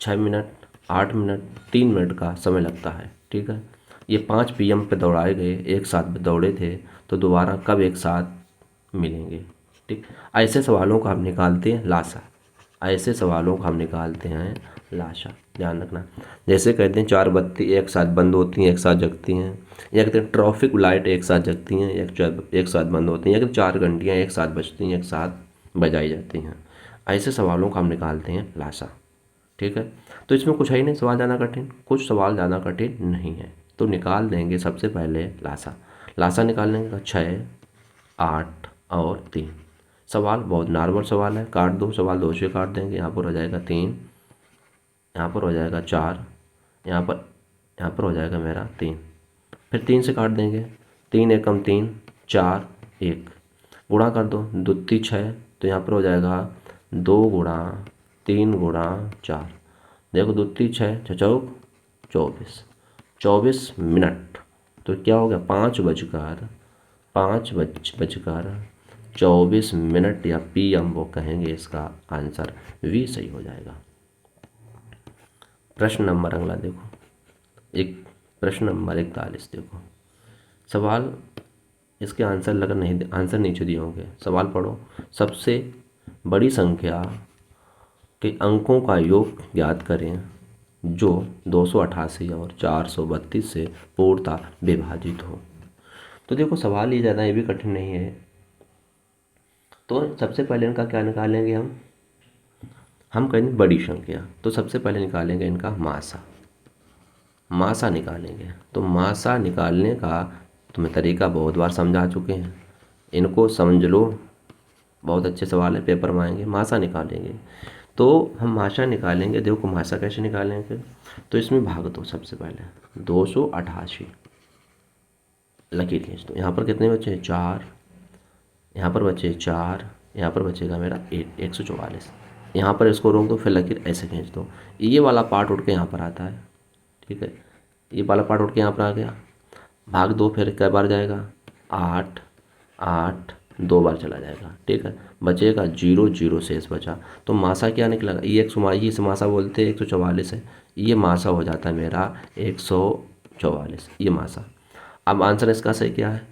A: 6 मिनट, 8 मिनट, 3 मिनट का समय लगता है, ठीक है। ये 5 PM पे दौड़ाए गए, एक साथ दौड़े थे, तो दोबारा कब एक साथ मिलेंगे, ठीक। ऐसे सवालों को हम निकालते हैं लासा, ऐसे सवालों को हम निकालते हैं लाशा, ध्यान रखना। जैसे कहते हैं 4 बत्ती एक साथ बंद होती हैं, एक साथ जगती हैं, या कहते हैं ट्रैफिक लाइट एक साथ जगती हैं, एक साथ बंद होती हैं, या कहते 4 घंटियाँ एक साथ बजती हैं, एक साथ बजाई जाती हैं। ऐसे सवालों को हम निकालते हैं लाशा, ठीक है। तो इसमें कुछ है ही नहीं, सवाल ज़्यादा कठिन, कुछ सवाल ज़्यादा कठिन नहीं है। तो तो निकाल देंगे सबसे पहले लासा। लासा निकालने का 6, 8 और 3। सवाल बहुत नॉर्मल सवाल है, काट दो, सवाल 2 से काट देंगे। यहाँ पर हो जाएगा 3, यहाँ पर हो जाएगा 4, यहाँ पर हो जाएगा मेरा 3, फिर 3 से काट देंगे। 3 एकम 3, 4 1, गुणा कर दो, दुत्ती 6, तो यहाँ पर हो जाएगा 2 गुणा 3 गुणा 4। देखो दुत्ती 6, 6 चौक 24, 24 मिनट। तो क्या हो गया 5 बजकर 24 मिनट या PM वो कहेंगे। इसका आंसर वी सही हो जाएगा। प्रश्न नंबर अगला देखो, एक प्रश्न नंबर 41 देखो। सवाल इसके आंसर नीचे दिए होंगे। सवाल पढ़ो। सबसे बड़ी संख्या के अंकों का योग ज्ञात करें जो 288 और 432 से पूर्णतः विभाजित हो। तो देखो सवाल ये ज़्यादा ये भी कठिन नहीं है। तो सबसे पहले इनका क्या निकालेंगे हम कहेंगे बड़ी संख्या। तो सबसे पहले निकालेंगे इनका मासा निकालेंगे। तो मासा निकालने का तुम्हें तरीका बहुत बार समझा चुके हैं, इनको समझ लो। बहुत अच्छे सवाल है, पेपर में आएंगे। मासा निकालेंगे तो हम मासा निकालेंगे। देखो मासा कैसे निकालेंगे, तो इसमें भाग दो सबसे पहले 288, लकीर खींच दो। यहाँ पर कितने बचे 4, यहाँ पर बचे 4, यहाँ पर बचेगा मेरा 144। यहाँ पर इसको रोक दो, फिर लकीर ऐसे खींच दो। ये वाला पार्ट उठ के यहाँ पर आता है, ठीक है। ये वाला पार्ट उठ के यहाँ पर आ गया। भाग दो, फिर कै बार जाएगा 8, 8 2 बार चला जाएगा, ठीक है। बचेगा 0 0 शेष बचा। तो मासा क्या निकलेगा, ये से मासा बोलते हैं 144 है, ये मासा हो जाता है मेरा 144, ये मासा। अब आंसर इसका सही क्या है,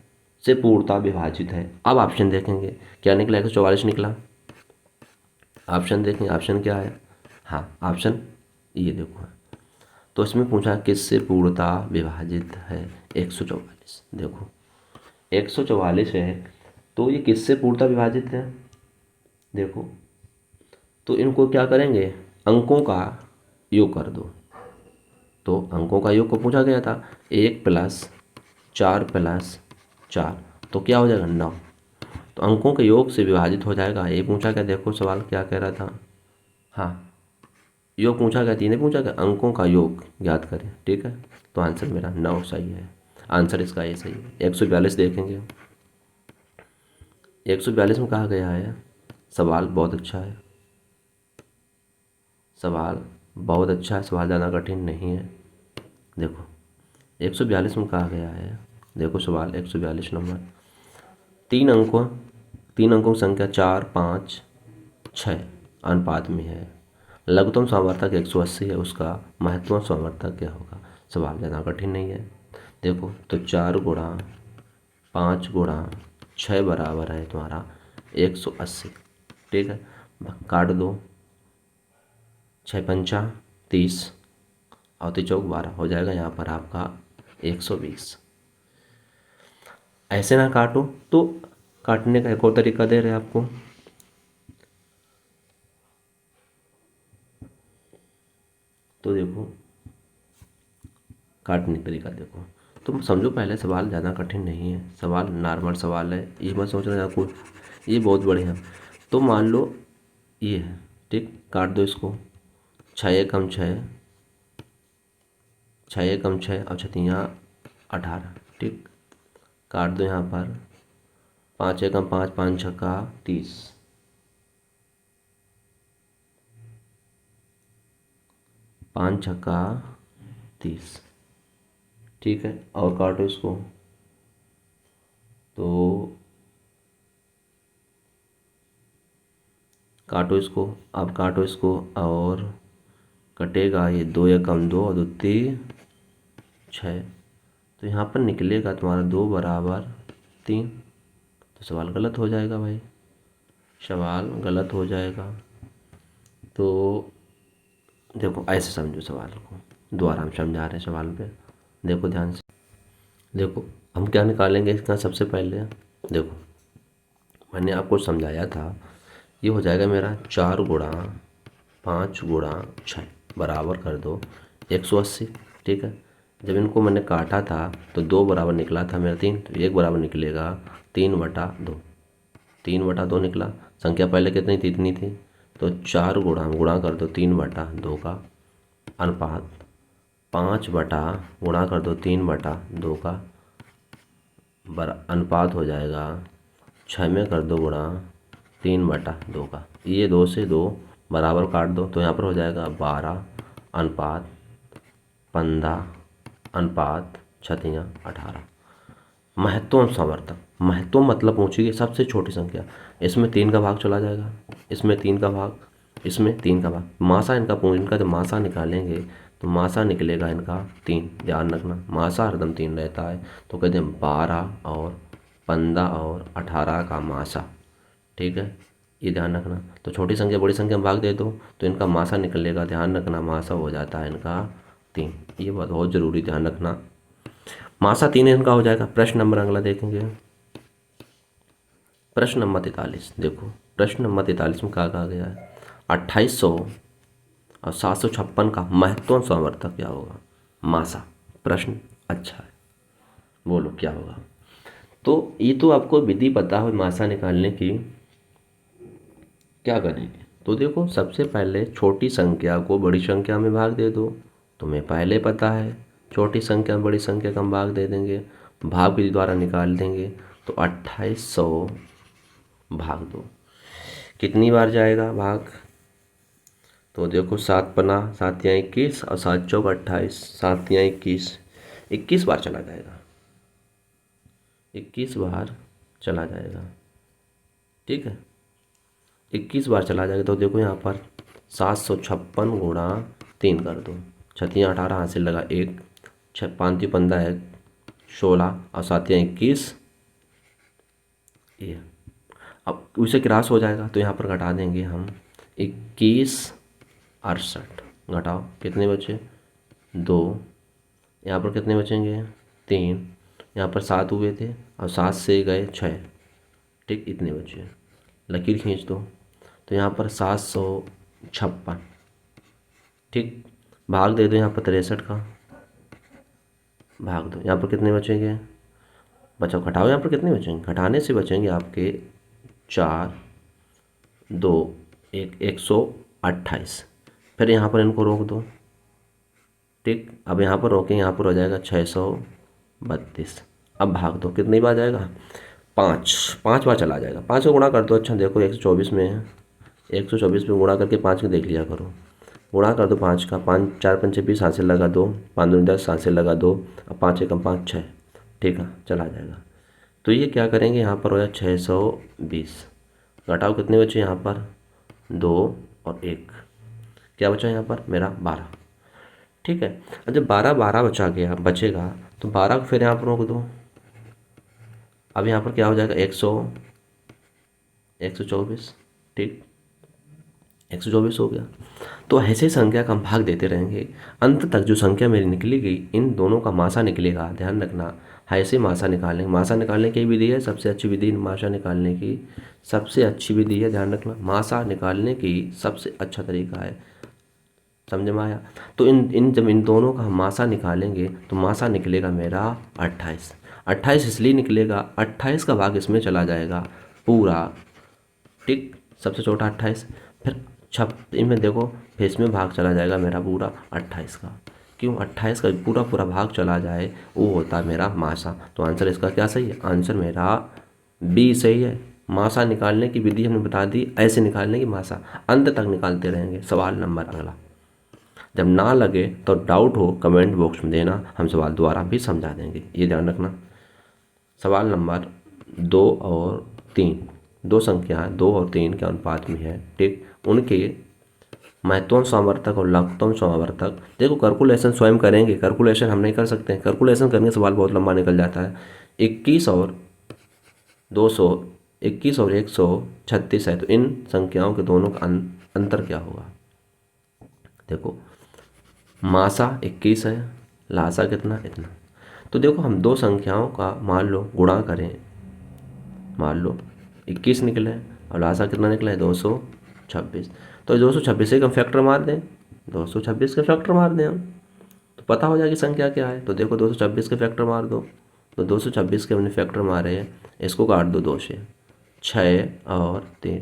A: से पूर्णतः विभाजित है। अब ऑप्शन देखेंगे क्या निकला, 144 निकला। ऑप्शन देखेंगे, ऑप्शन क्या है, हाँ ऑप्शन ये देखो। तो इसमें पूछा किससे पूर्णतः विभाजित है, 144। देखो 144 है, तो ये किससे पूर्णतः विभाजित है। देखो तो इनको क्या करेंगे, अंकों का योग कर दो। तो अंकों का योग को पूछा गया था, 1 + 4 + 4, तो क्या हो जाएगा 9। तो अंकों के योग से विभाजित हो जाएगा। ये पूछा गया, देखो सवाल क्या कह रहा था, हाँ योग पूछा गया, 3 पूछा गया, अंकों का योग ज्ञात करें, ठीक है। तो आंसर मेरा 9 सही है, आंसर इसका ये सही है। 142 देखेंगे, 142 में कहा गया है, सवाल बहुत अच्छा है, सवाल बहुत अच्छा है, सवाल ज़्यादा कठिन नहीं है। देखो 142 में कहा गया है, देखो सवाल 142 नंबर, 3 अंकों की संख्या 4 5 6 अनुपात में है। लघुत्तम सामर्थ्य 180 है, उसका महत्तम सामर्थ्य क्या होगा। सवाल ज़्यादा कठिन नहीं है। देखो तो 4 गुणा 5 गुणा 6 बराबर है तुम्हारा 180, ठीक है। काट दो, 6 पंचा 30 और 3 चौक 12, हो जाएगा यहाँ पर आपका 120। ऐसे ना काटो, तो काटने का एक और तरीका दे रहे हैं आपको। तो देखो काटने का तरीका देखो, तुम समझो पहले, सवाल ज़्यादा कठिन नहीं है, सवाल नॉर्मल सवाल है, ये मत सोच रहे आपको ये बहुत बड़े हैं। तो मान लो ये है, ठीक, काट दो इसको, 6 एकम 6, 6 एकम 6 और 6 18, ठीक। काट दो यहाँ पर, 5 एकम 5, 5 छक्का 30, 5 छक्का 30, ठीक है। और काटो इसको, तो काटो इसको, अब काटो इसको, और कटेगा ये 2 एकम 2 और 2 6, तो यहाँ पर निकलेगा तुम्हारा 2 बराबर 3। तो सवाल गलत हो जाएगा भाई, सवाल गलत हो जाएगा। तो देखो ऐसे समझो सवाल को, दोबारा हम समझा रहे हैं सवाल पे, देखो ध्यान से। देखो हम क्या निकालेंगे इसका, सबसे पहले देखो मैंने आपको समझाया था, ये हो जाएगा मेरा 4 गुणा 5 गुणा 6 बराबर कर दो 180, ठीक है। जब इनको मैंने काटा था तो 2 बराबर निकला था मेरा 3, तो 1 बराबर निकलेगा 3/2। 3/2 निकला। संख्या पहले कितनी थी? इतनी थी। तो 4 गुणा कर दो 3/2 का अनुपात 5 बटा गुणा कर दो 3/2 का अनुपात हो जाएगा 6 में कर दो गुणा 3/2 का। ये 2 से 2 बराबर काट दो तो यहाँ पर हो जाएगा 12/15/18। महत्तम सामर्थ्य, महत्तम मतलब पूछिए सबसे छोटी संख्या। इसमें 3 का भाग चला जाएगा, इसमें 3 का भाग, इसमें 3 का भाग। मासा इनका जब मासा निकालेंगे तो मासा निकलेगा इनका 3। ध्यान रखना मासा हरदम 3 रहता है। तो कहते हैं 12 और 15 और 18 का मासा। ठीक है, ये ध्यान रखना। तो छोटी संख्या बड़ी संख्या में भाग दे दो तो इनका मासा निकलेगा। ध्यान रखना मासा हो जाता है इनका 3। ये बात बहुत ज़रूरी ध्यान रखना। मासा 3 इनका हो जाएगा। प्रश्न नंबर अगला देखेंगे, प्रश्न नंबर 43। देखो प्रश्न नंबर 43 में क्या कहा गया है? 2800 और 756 का महत्तम सामर्थ्य क्या होगा? मासा। प्रश्न अच्छा है, बोलो क्या होगा? तो ये तो आपको विधि पता हो मासा निकालने की। क्या करेंगे? तो देखो सबसे पहले छोटी संख्या को बड़ी संख्या में भाग दे दो। तुम्हें पहले पता है छोटी संख्या बड़ी संख्या का हम भाग दे देंगे, भाग विधि द्वारा निकाल देंगे। तो 2800 भाग दो, कितनी बार जाएगा भाग? तो देखो 7 पना 7 या 21 और 7 चौक 28, 7 या 21, 21 बार चला जाएगा। 21 बार चला जाएगा। ठीक है, 21 बार चला जाएगा। तो देखो यहाँ पर 756 गुणा 3 कर दो। 6 18 हाथ से लगा 1, 6 5 15 है 16 और 7 21। ये अब उसे क्रॉस हो जाएगा तो यहाँ पर घटा देंगे हम 21 68। घटाओ कितने बचे? 2। यहाँ पर कितने बचेंगे? 3। यहाँ पर 7 हुए थे और 7 से गए 6। ठीक, इतने बचे। लकीर खींच दो तो यहाँ पर 756। ठीक, भाग दे दो यहाँ पर 63 का, भाग दो। यहाँ पर कितने बचेंगे? बचाओ घटाओ, यहाँ पर कितने बचेंगे? घटाने से बचेंगे आपके 4 2 1 128। फिर यहाँ पर इनको रोक दो। ठीक, अब यहाँ पर रोकें, यहाँ पर हो जाएगा 632। अब भाग दो, कितनी बार जाएगा? 5 बार चला जाएगा। 5 को गुणा कर दो। अच्छा देखो 124 में है, 124 में गुणा करके 5 को देख लिया करो। गुणा कर दो 5 का, 5 4 पंचे 20 हाथ से लगा 2, 5 दूनी 10 हाथ से लगा 2, अब 5 एकम 5 6। ठीक है, चला जाएगा। तो ये क्या करेंगे यहाँ पर हो जाए 620। घटाओ कितने बचे यहाँ पर? 2 और 1, क्या बचा यहाँ पर मेरा? 12। ठीक है, अब जब 12 बचेगा तो 12 को फिर यहाँ पर रोक दो। अब यहाँ पर क्या हो जाएगा? 124। ठीक, 124 हो गया। तो ऐसे संख्या का हम भाग देते रहेंगे, अंत तक जो संख्या मेरी निकली गई इन दोनों का मासा निकलेगा। ध्यान रखना, ऐसे मासा निकालेंगे। मासा निकालने की विधि है सबसे अच्छी विधि, मासा निकालने की सबसे अच्छी विधि है। ध्यान रखना, मासा निकालने की सबसे अच्छा तरीका है। समझ में आया? तो जब इन दोनों का हम मासा निकालेंगे तो मासा निकलेगा मेरा 28। 28 इसलिए निकलेगा, 28 का भाग इसमें चला जाएगा पूरा। ठीक, सबसे छोटा 28। फिर इनमें देखो फिर इसमें भाग चला जाएगा मेरा पूरा 28 का। क्यों? 28 का पूरा पूरा भाग चला जाए वो होता है मेरा मासा। तो आंसर इसका क्या सही है? आंसर मेरा बी सही है। मासा निकालने की विधि हमने बता दी, ऐसे निकालने की मासा अंत तक निकालते रहेंगे। सवाल नंबर अगला, जब ना लगे तो डाउट हो कमेंट बॉक्स में देना, हम सवाल दोबारा भी समझा देंगे, ये ध्यान रखना। सवाल नंबर 2 और 3, दो संख्याएं 2 और 3 के अनुपात में है। ठीक, उनके महत्तम सामर्थ्यक और लघुत्तम सामर्थ्यक। देखो कैलकुलेशन स्वयं करेंगे, कैलकुलेशन हम नहीं कर सकते हैं। कैलकुलेशन करने सवाल बहुत लंबा निकल जाता है। 21 और 136 है, तो इन संख्याओं के दोनों का अंतर क्या होगा? देखो मासा 21 है, लासा कितना? इतना। तो देखो हम दो संख्याओं का मान लो गुणा करें, मान लो 21 निकले और लासा कितना निकला है? 226। तो 226 से हम फैक्टर मार दें, 226 का फैक्टर मार दें हम। तो पता हो जाएगी संख्या क्या है। तो देखो 226 के फैक्टर मार दो, तो 226 के हमने फैक्टर मारे हैं, इसको काट दो 2 से, 6 और 3,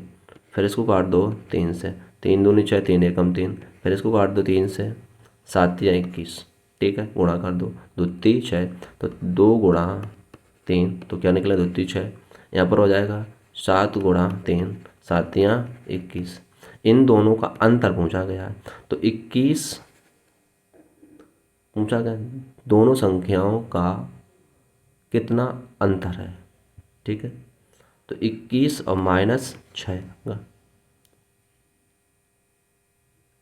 A: फिर इसको काट दो 3 से, 3 दूनी 6, 3 एकम 3, फिर इसको काट दो 3 से, 7 या 21, ठीक है, गुणा कर दो, 2 3 6, तो 2 गुणा 3, तो क्या निकला 2 3 6, यहाँ पर हो जाएगा 7 गुणा 3, 7 या 21, इन दोनों का अंतर पूछा गया है, तो 21 पूछा गया, दोनों संख्याओं का कितना अंतर है, ठीक है, तो 21 और -6 का।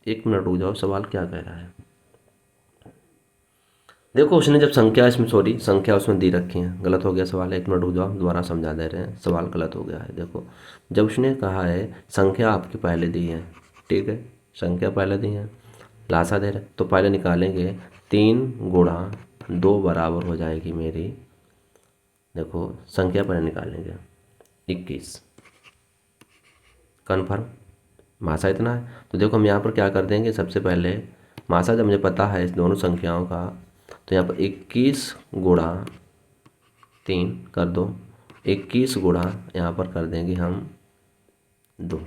A: 1 मिनट रुक जाओ, सवाल क्या कह रहा है। देखो उसने जब संख्या इसमें, सॉरी संख्या उसमें दी रखी है, गलत हो गया सवाल, 1 मिनट रुक जाओ, दोबारा समझा दे रहे हैं, सवाल गलत हो गया है। देखो जब उसने कहा है संख्या आपकी पहले दी है, ठीक है, संख्या पहले दी है, लासा दे रहे, तो पहले निकालेंगे 3 गुणा 2 बराबर हो जाएगी मेरी, देखो संख्या पहले निकालेंगे 21, कन्फर्म, मासा इतना है। तो देखो हम यहाँ पर क्या कर देंगे, सबसे पहले मासा जब मुझे पता है इस दोनों संख्याओं का, तो यहाँ पर 21 गुणा 3 कर दो, 21 गुणा यहाँ पर कर देंगे हम 2,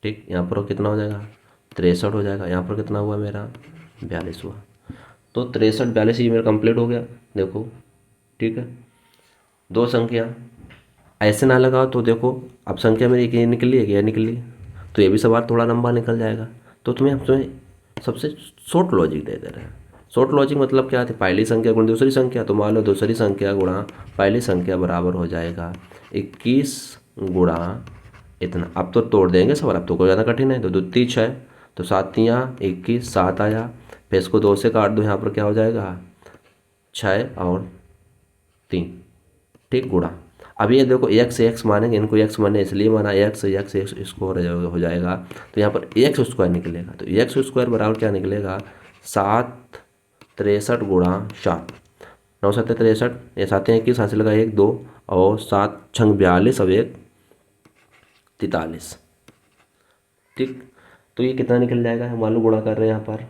A: ठीक, यहाँ पर कितना हो जाएगा 63 हो जाएगा, यहाँ पर कितना हुआ मेरा 42 हुआ, तो 63 42 ये मेरा कंप्लीट हो गया। देखो ठीक है, दो संख्या ऐसे ना लगाओ, तो देखो अब संख्या मेरी एक ये निकली है, ये निकली, तो ये भी सवाल थोड़ा लंबा निकल जाएगा। तो तुम्हें सबसे शॉर्ट लॉजिक दे रहे हैं। शॉर्ट लॉजिक मतलब क्या है, पहली संख्या गुणा दूसरी संख्या, तो मान लो दूसरी संख्या गुणा पहली संख्या बराबर हो जाएगा 21 गुणा इतना। अब तो तोड़ देंगे सवाल, अब तो कोई ज़्यादा कठिन है। तो 2 3 6, तो 7 या 21, 7 आया, फिर इसको 2 से काट दो, यहाँ पर क्या हो जाएगा 6 और 3, ठीक, गुणा। अब ये देखो एक्स एक्स मानेंगे, इनको एक्स माने इसलिए माना, एक्स एक्स एक्स स्क्वायर हो जाएगा, तो यहाँ पर एक्स स्क्वायर निकलेगा, तो एक्स स्क्वायर बराबर क्या निकलेगा 7 63 गुणा 7, 9 7 63, ये 7 21 हासिल लगा 1 2, और 7 6 42 और 1 43, ठीक। तो ये कितना निकल जाएगा, मान लो गुणा कर रहे हैं यहाँ पर,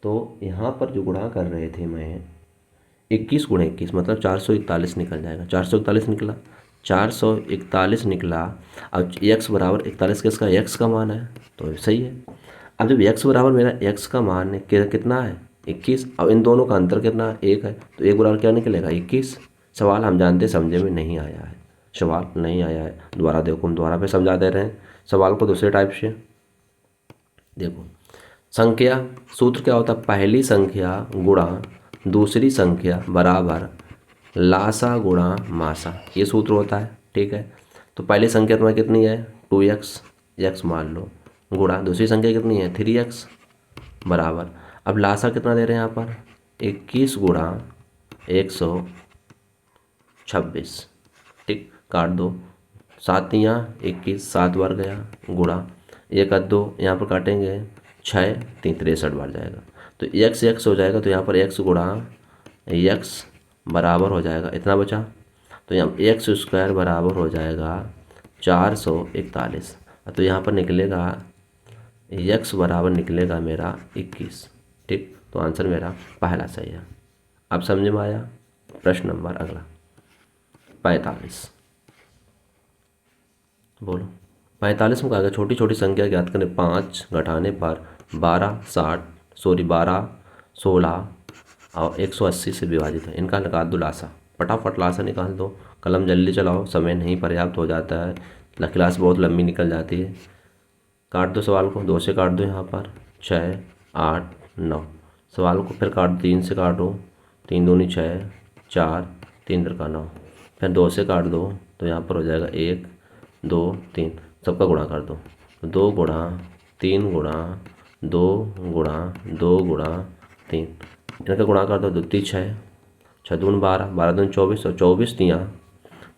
A: तो यहाँ पर जो गुणा कर रहे थे मैं 21 गुणा 21 मतलब 441 निकल जाएगा, 441 निकला, 441 निकला। अब x बराबर 41 किसका, x का मान है, तो सही है। अब जब x बराबर मेरा x का मान है कितना है 21, अब इन दोनों का अंतर कितना है 1 है, तो 1 बराबर क्या निकलेगा 21। सवाल हम जानते समझे में नहीं आया है, सवाल नहीं आया है, दोबारा देखो हम दोबारा पे समझा दे रहे हैं सवाल को दूसरे टाइप से। देखो संख्या सूत्र क्या होता है, पहली संख्या गुणा दूसरी संख्या बराबर लासा गुणा मासा, ये सूत्र होता है, ठीक है। तो पहली संख्या तुम्हारी कितनी है 2x, x मान लो, गुणा दूसरी संख्या कितनी है 3x बराबर, अब लासा कितना दे रहे हैं यहाँ पर 21 गुणा 126, ठीक, काट दो, 7 या 21, 7 बार गया, गुणा 1 2, यहाँ पर काटेंगे 6 3 63 बार जाएगा, तो x x हो जाएगा, तो यहाँ पर x गुणा x बराबर हो जाएगा इतना बचा, तो यहाँ एक्स स्क्वायर बराबर हो जाएगा 441, तो यहाँ पर निकलेगा x बराबर निकलेगा मेरा 21, ठीक। तो आंसर मेरा पहला सही है। अब समझ में आया। प्रश्न नंबर अगला 45, बोलो 45 में कहा गया छोटी छोटी संख्या ज्ञात करें, 5 घटाने पर 12 16 और 180 से विभाजित है, इनका निकाल दो लासा, फटाफट लासा निकाल दो, कलम जल्दी चलाओ, समय नहीं पर्याप्त हो जाता है, क्लास बहुत लंबी निकल जाती है। काट दो सवाल को, 2 से काट दो, यहाँ पर 6 8 9, सवाल को फिर काट 3 से काटो, 3 दूनी 6 4 3 का 9, फिर 2 से काट दो, तो यहाँ पर हो जाएगा 1 2 3, सबका गुणा कर दो, 2 गुणा 3 गुणा 2 गुणा 2 गुणा 3, इनका गुणा कर दो, 2 3 6 6 दून 12 12 दून 24 और 24 तियाँ,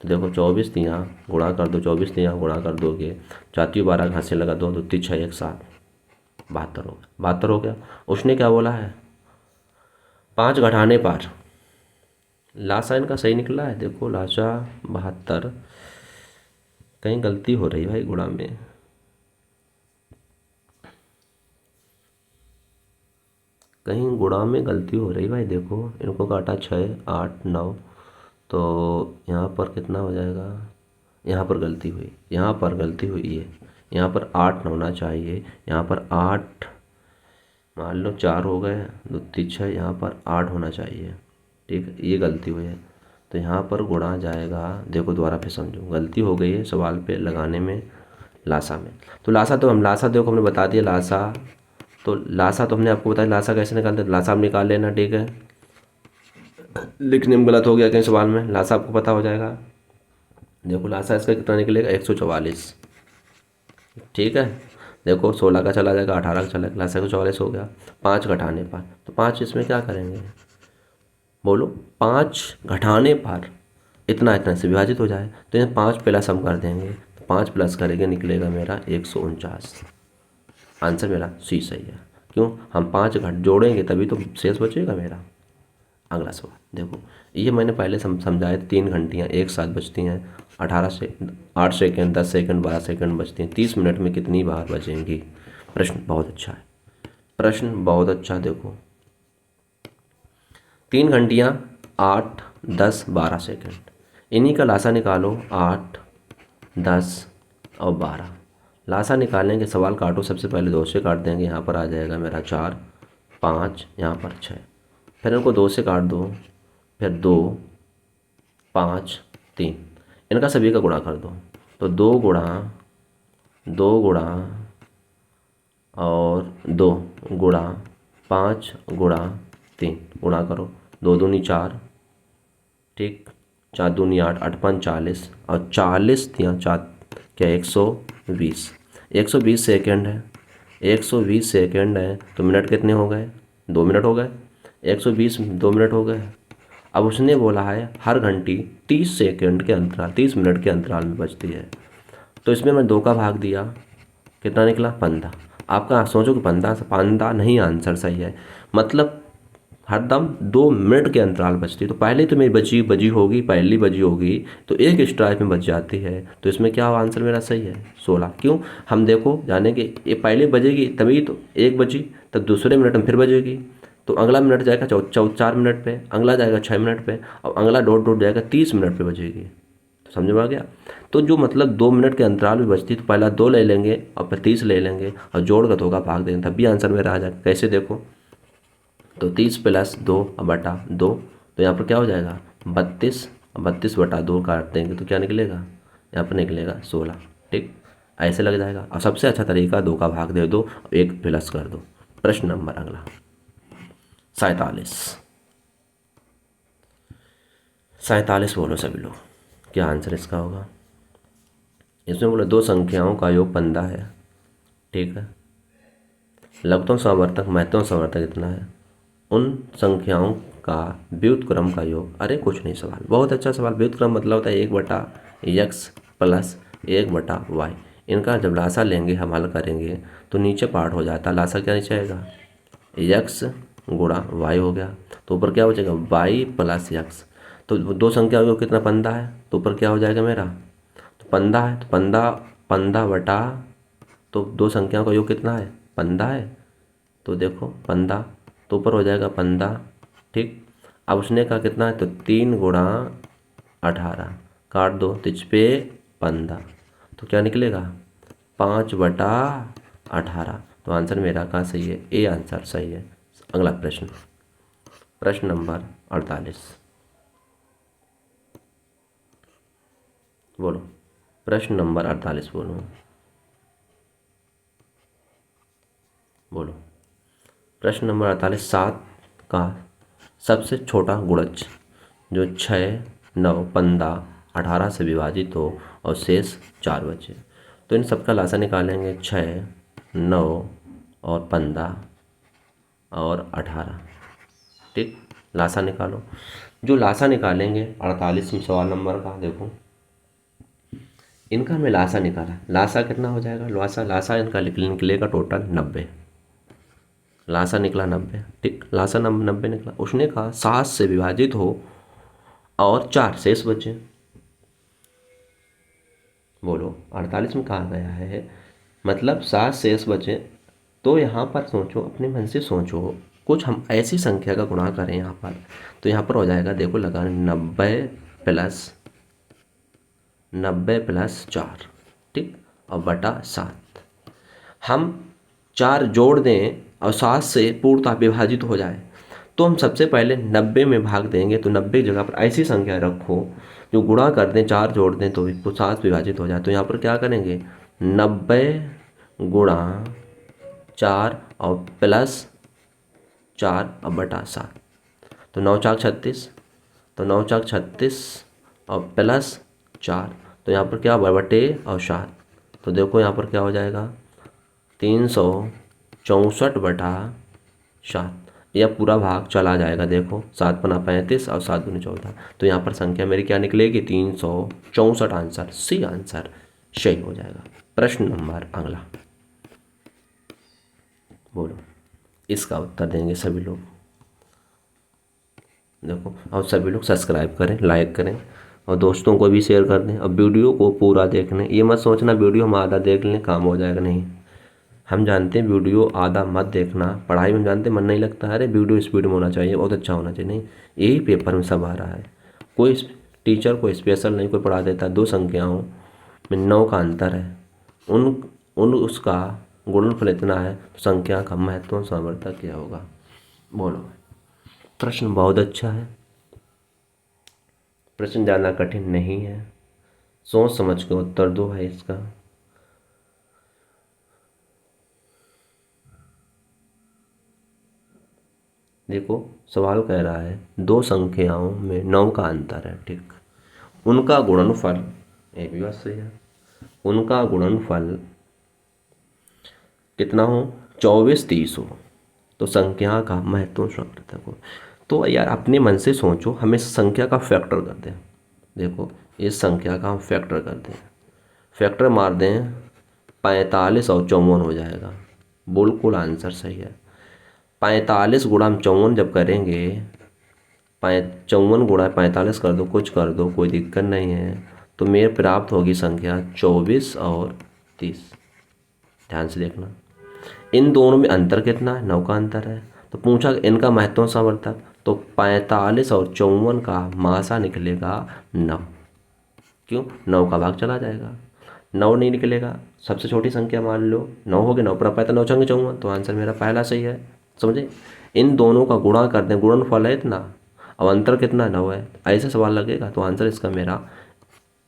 A: तो देखो 24 तियाँ गुणा कर दो, 24 तियाँ गुणा कर दोगे, 4 12 घास से लगा 2 2 3 6 1 7, 72 हो गया। उसने क्या बोला है 5 घटाने पर, लासा इनका सही निकला है, देखो लासा 72, कहीं गलती हो रही भाई गुणा में, कहीं गुणा में गलती हो रही भाई। देखो इनको काटा 6 8 9, तो यहाँ पर कितना हो जाएगा, यहाँ पर गलती हुई, यहाँ पर गलती हुई है, यहाँ पर 8 होना चाहिए, यहाँ पर 8 मान लो 4 हो गए, 2 3 6, यहाँ पर 8 होना चाहिए। ठीक है, ये गलती हुई है तो यहाँ पर गुणा जाएगा। देखो दोबारा फिर समझो, गलती हो गई है सवाल पे लगाने में, लासा में। तो लासा तो हम लासा देखो हमने बता दिया लासा, तो लासा तो हमने आपको बताया लासा कैसे निकालते हैं, लासा आप निकाल लेना। ठीक है, लिखने में गलत हो गया कहीं सवाल में, लासा आपको पता हो जाएगा। देखो लासा इसका कितना निकलेगा 144। ठीक है, देखो 16 का चला जाएगा, 18 का चला जाएगा, लासा 144 हो गया। 5 घटाने पर, तो 5 इसमें क्या करेंगे बोलो, 5 घटाने पर इतना इतना से विभाजित हो जाए, तो यहाँ 5 प्लस हम कर देंगे, तो 5 प्लस करेंगे निकलेगा मेरा 149। आंसर मेरा सी सही है। क्यों, हम 5 घट जोड़ेंगे तभी तो शेष बचेगा मेरा। अगला सवाल देखो, ये मैंने पहले समझाया 3 घंटियाँ एक साथ बजती हैं, 8 सेकेंड 10 सेकेंड 12 सेकेंड बजती हैं, 30 मिनट में कितनी बार बजेंगी। प्रश्न बहुत अच्छा है, प्रश्न बहुत अच्छा। देखो 3 घंटियाँ 8 10 12 सेकेंड, इन्हीं का लासा निकालो, 8 10 और 12। लासा निकालने के सवाल काटो, सबसे पहले 2 से काट देंगे, यहाँ पर आ जाएगा मेरा 4 5, यहाँ पर 6, फिर इनको 2 से काट दो, फिर 2 5 3, इनका सभी का गुणा कर दो, तो 2 गुणा 2 गुणा और 2 गुणा 5 गुणा 3, गुणा करो, 2 दूनी 4, ठीक, 4 दूनी 8, 8 5 40, और 40 दिया 4 क्या 120, 120 सेकेंड है, 120 सेकेंड है, तो मिनट कितने हो गए, 2 मिनट हो गए, 120 2 मिनट हो गए। अब उसने बोला है हर घंटी 30 सेकेंड के अंतराल 30 मिनट के अंतराल में बजती है, तो इसमें मैं 2 का भाग दिया, कितना निकला 15। आपका सोचो कि 15 नहीं आंसर सही है, मतलब हरदम 2 मिनट के अंतराल बजती है, तो पहले तो मेरी बजी होगी, पहली बजी होगी तो एक स्ट्राइक में बज जाती है, तो इसमें क्या आंसर मेरा सही है 16। क्यों, हम देखो जाने कि ये पहले बजेगी तभी तो 1 बजी, तब दूसरे मिनट में फिर बजेगी, तो अगला मिनट जाएगा 4 मिनट पे, अगला जाएगा 6 मिनट पे, और अगला डॉट डॉट जाएगा 30 मिनट पे बजेगी। तो समझ में आ गया। तो जो मतलब 2 मिनट के अंतराल में बजती, तो पहला 2 ले लेंगे और फिर 30 ले लेंगे और जोड़ कर 2 का भाग देंगे, तब भी आंसर मेरा आ जाएगा। कैसे देखो, तो 30 प्लस 2 बटा 2, तो यहाँ पर क्या हो जाएगा 32, 32 बटा 2 काट देंगे तो क्या निकलेगा, यहाँ पर निकलेगा 16। ठीक, ऐसे लग जाएगा। और सबसे अच्छा तरीका 2 का भाग दे दो, 1 प्लस कर दो। प्रश्न नंबर अगला 47, 47 बोलो सभी लोग, क्या आंसर इसका होगा। इसमें बोला 2 संख्याओं का योग 15 है। ठीक है, लघुत्तम समवर्तक महत्तम समवर्तक इतना है, उन संख्याओं का व्युत्क्रम का योग। अरे कुछ नहीं, सवाल बहुत अच्छा सवाल। व्युत्क्रम मतलब होता है 1/x प्लस 1/y। इनका जब लासा लेंगे हम हल करेंगे तो नीचे पार्ट हो जाता है, लासा क्या नीचे आएगा x गुणा y हो गया, तो ऊपर क्या बचेगा y प्लस x। तो 2 संख्या का योग कितना 15 है, तो ऊपर क्या हो जाएगा मेरा, तो 15 है, तो 15 बटा, तो 2 संख्याओं का योग कितना है 15 है, तो देखो 15, तो ऊपर हो जाएगा 15। ठीक, अब उसने कहा कितना है, तो 3 गुणा 18, काट दो, तिच पे 15, तो क्या निकलेगा 5/18। तो आंसर मेरा कहाँ सही है, ए आंसर सही है। अगला प्रश्न, प्रश्न नंबर 48 बोलो, प्रश्न नंबर 48 बोलो, बोलो प्रश्न नंबर 48। 7 का सबसे छोटा गुणज जो 6 9 15 18 से विभाजित हो और शेष 4 बचे, तो इन सबका लासा निकालेंगे, 6 9 और 15 और 18। ठीक, लासा निकालो। जो लासा निकालेंगे 48 में सवाल नंबर का, देखो इनका हमें लासा निकाला, लासा कितना हो जाएगा, लासा इनका निकलेगा टोटल 90, लासा निकला 90। ठीक, लासा 90 निकला। उसने कहा 7 से विभाजित हो और 4 शेष बचे। बोलो 48 में कहा गया है मतलब 7 शेष बचे, तो यहाँ पर सोचो, अपने मन से सोचो कुछ हम ऐसी संख्या का गुणा करें यहाँ पर, तो यहाँ पर हो जाएगा, देखो लगा 90+4, ठीक, और बटा 7। हम 4 जोड़ दें और 7 से पूर्णतः विभाजित हो जाए, तो हम सबसे पहले 90 में भाग देंगे। तो 90 की जगह पर ऐसी संख्या रखो जो गुणा कर दें, 4 जोड़ दें तो 7 विभाजित हो जाए। तो यहाँ पर क्या करेंगे, 90 गुणा 4 और प्लस 4 और बटा 7, तो 9 4 36, तो 9 4 36 और प्लस 4, तो यहाँ पर क्या हुआ, बटे और 7, तो देखो यहाँ पर क्या हो जाएगा, 364/7। यह पूरा भाग चला जाएगा, देखो 7 पना 35 और 7 दूनी 14, तो यहाँ पर संख्या मेरी क्या निकलेगी, 364। आंसर सी आंसर सही हो जाएगा। प्रश्न नंबर अगला, बोलो इसका उत्तर देंगे सभी लोग। देखो और सभी लोग सब्सक्राइब करें, लाइक करें और दोस्तों को भी शेयर कर दें। और वीडियो को पूरा देख लें, ये मत सोचना वीडियो हम आधा देख लें काम हो जाएगा, नहीं। हम जानते हैं वीडियो आधा मत देखना, पढ़ाई में जानते मन नहीं लगता है, अरे वीडियो स्पीड में होना चाहिए, बहुत अच्छा होना चाहिए, नहीं, यही पेपर में सब आ रहा है। कोई टीचर को स्पेशल नहीं कोई पढ़ा देता। 2 संख्याओं में 9 का अंतर है, उन उसका गुणनफल इतना है, तो संख्या का महत्वपूर्ण सामर्थ्य क्या होगा, बोलो। प्रश्न बहुत अच्छा है, प्रश्न ज़्यादा कठिन नहीं है, सोच समझ के उत्तर दो भाई इसका। देखो सवाल कह रहा है 2 संख्याओं में 9 का अंतर है, ठीक, उनका गुणनफल, ये भी बात सही है, उनका गुणनफल कितना हो, 24 30 हो, तो संख्या का महत्वपूर्ण सामर्थ्य हो। तो यार अपने मन से सोचो, हमें संख्या का फैक्टर कर दें, देखो इस संख्या का हम फैक्टर कर दें, फैक्टर मार दें 45 और 54 हो जाएगा, बिल्कुल आंसर सही है। 45 गुणा हम 54 जब करेंगे, 54 गुणा 45 कर दो, कुछ कर दो, कोई दिक्कत नहीं है, तो मेरे प्राप्त होगी संख्या 24 और 30। ध्यान से देखना, इन दोनों में अंतर कितना है, 9 का अंतर है। तो पूछा इनका महत्वपूर्ण सामर्थ्य, तो 45 और 54 का मासा निकलेगा 9, क्यों, 9 का भाग चला जाएगा, 9 नहीं निकलेगा, सबसे छोटी संख्या मान लो 9 हो गया, 9 पर 9 छंगे 54, तो आंसर मेरा पहला सही है, समझे। इन दोनों का गुणा कर दें, गुणनफल है इतना, अब अंतर कितना 9 है, ऐसा सवाल लगेगा, तो आंसर इसका मेरा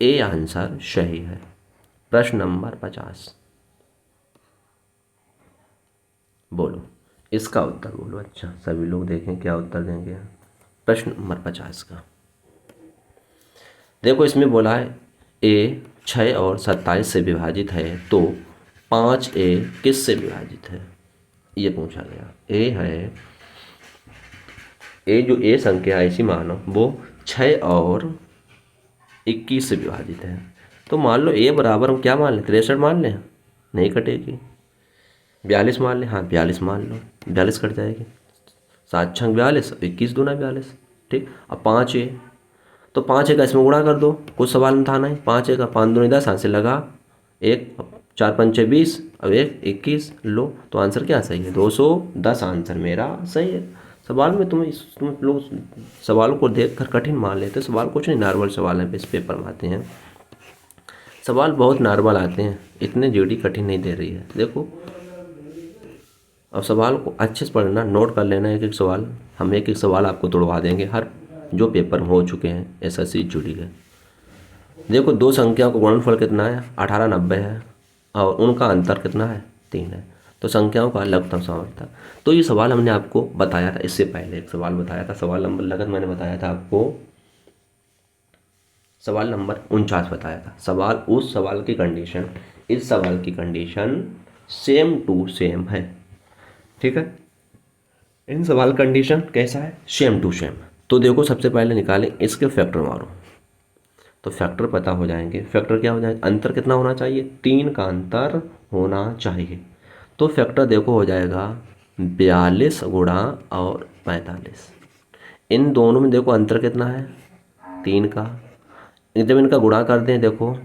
A: ए आंसर सही है। प्रश्न नंबर 50, बोलो इसका उत्तर बोलो। अच्छा सभी लोग देखें क्या उत्तर देंगे। प्रश्न नंबर 50 का देखो, इसमें बोला है ए 6 और 27 से विभाजित है, तो 5a किस से विभाजित है, ये पूछा गया। ए है, ए जो ए संख्या ऐसी मानो वो 6 और 21 से विभाजित है, तो मान लो ए बराबर हम क्या मान लें, 63 मान लें, नहीं कटेगी। 42 मान लें, हाँ 42 मान लो, 42 कट जाएगी, 7 छंग 42, 21 दूना 42, ठीक। अब 5a, तो 5a का इसमें गुणा कर दो, कुछ सवाल में था नहीं, 5a का 5 दूनी 10, हाथ से लगा 1, 4 पंचे 20, अब 1 21, लो, तो आंसर क्या सही है, 210 आंसर मेरा सही है। सवाल में तुम लोग सवालों को देख कर कठिन मान लेते, सवाल कुछ नहीं, नॉर्मल सवाल हैं, इस पेपर में आते हैं सवाल, बहुत नॉर्मल आते हैं, इतने जीडी कठिन नहीं दे रही है। देखो अब सवाल को अच्छे से पढ़ना, नोट कर लेना एक एक सवाल, हम एक एक सवाल आपको तोड़वा देंगे हर जो पेपर में हो चुके हैं एसएससी जुड़ी है। देखो 2 संख्या को गुणनफल कितना है, 18 90 है, और उनका अंतर कितना है, 3 है, तो संख्याओं का लघुत्तम सामर्थ्य। तो ये सवाल हमने आपको बताया था, इससे पहले एक सवाल बताया था, सवाल नंबर लगत मैंने बताया था आपको, सवाल नंबर 49 बताया था। सवाल उस सवाल की कंडीशन, इस सवाल की कंडीशन सेम टू सेम है, ठीक है। इन सवाल कंडीशन कैसा है, सेम टू सेम। तो देखो सबसे पहले निकालें, इसके फैक्टर मारो, तो फैक्टर पता हो जाएंगे। फैक्टर क्या हो जाएगा, अंतर कितना होना चाहिए, 3 का अंतर होना चाहिए। तो फैक्टर देखो हो जाएगा 42 गुणा और 45, इन दोनों में देखो अंतर कितना है, 3 का, जब इनका गुणा कर दें, देखो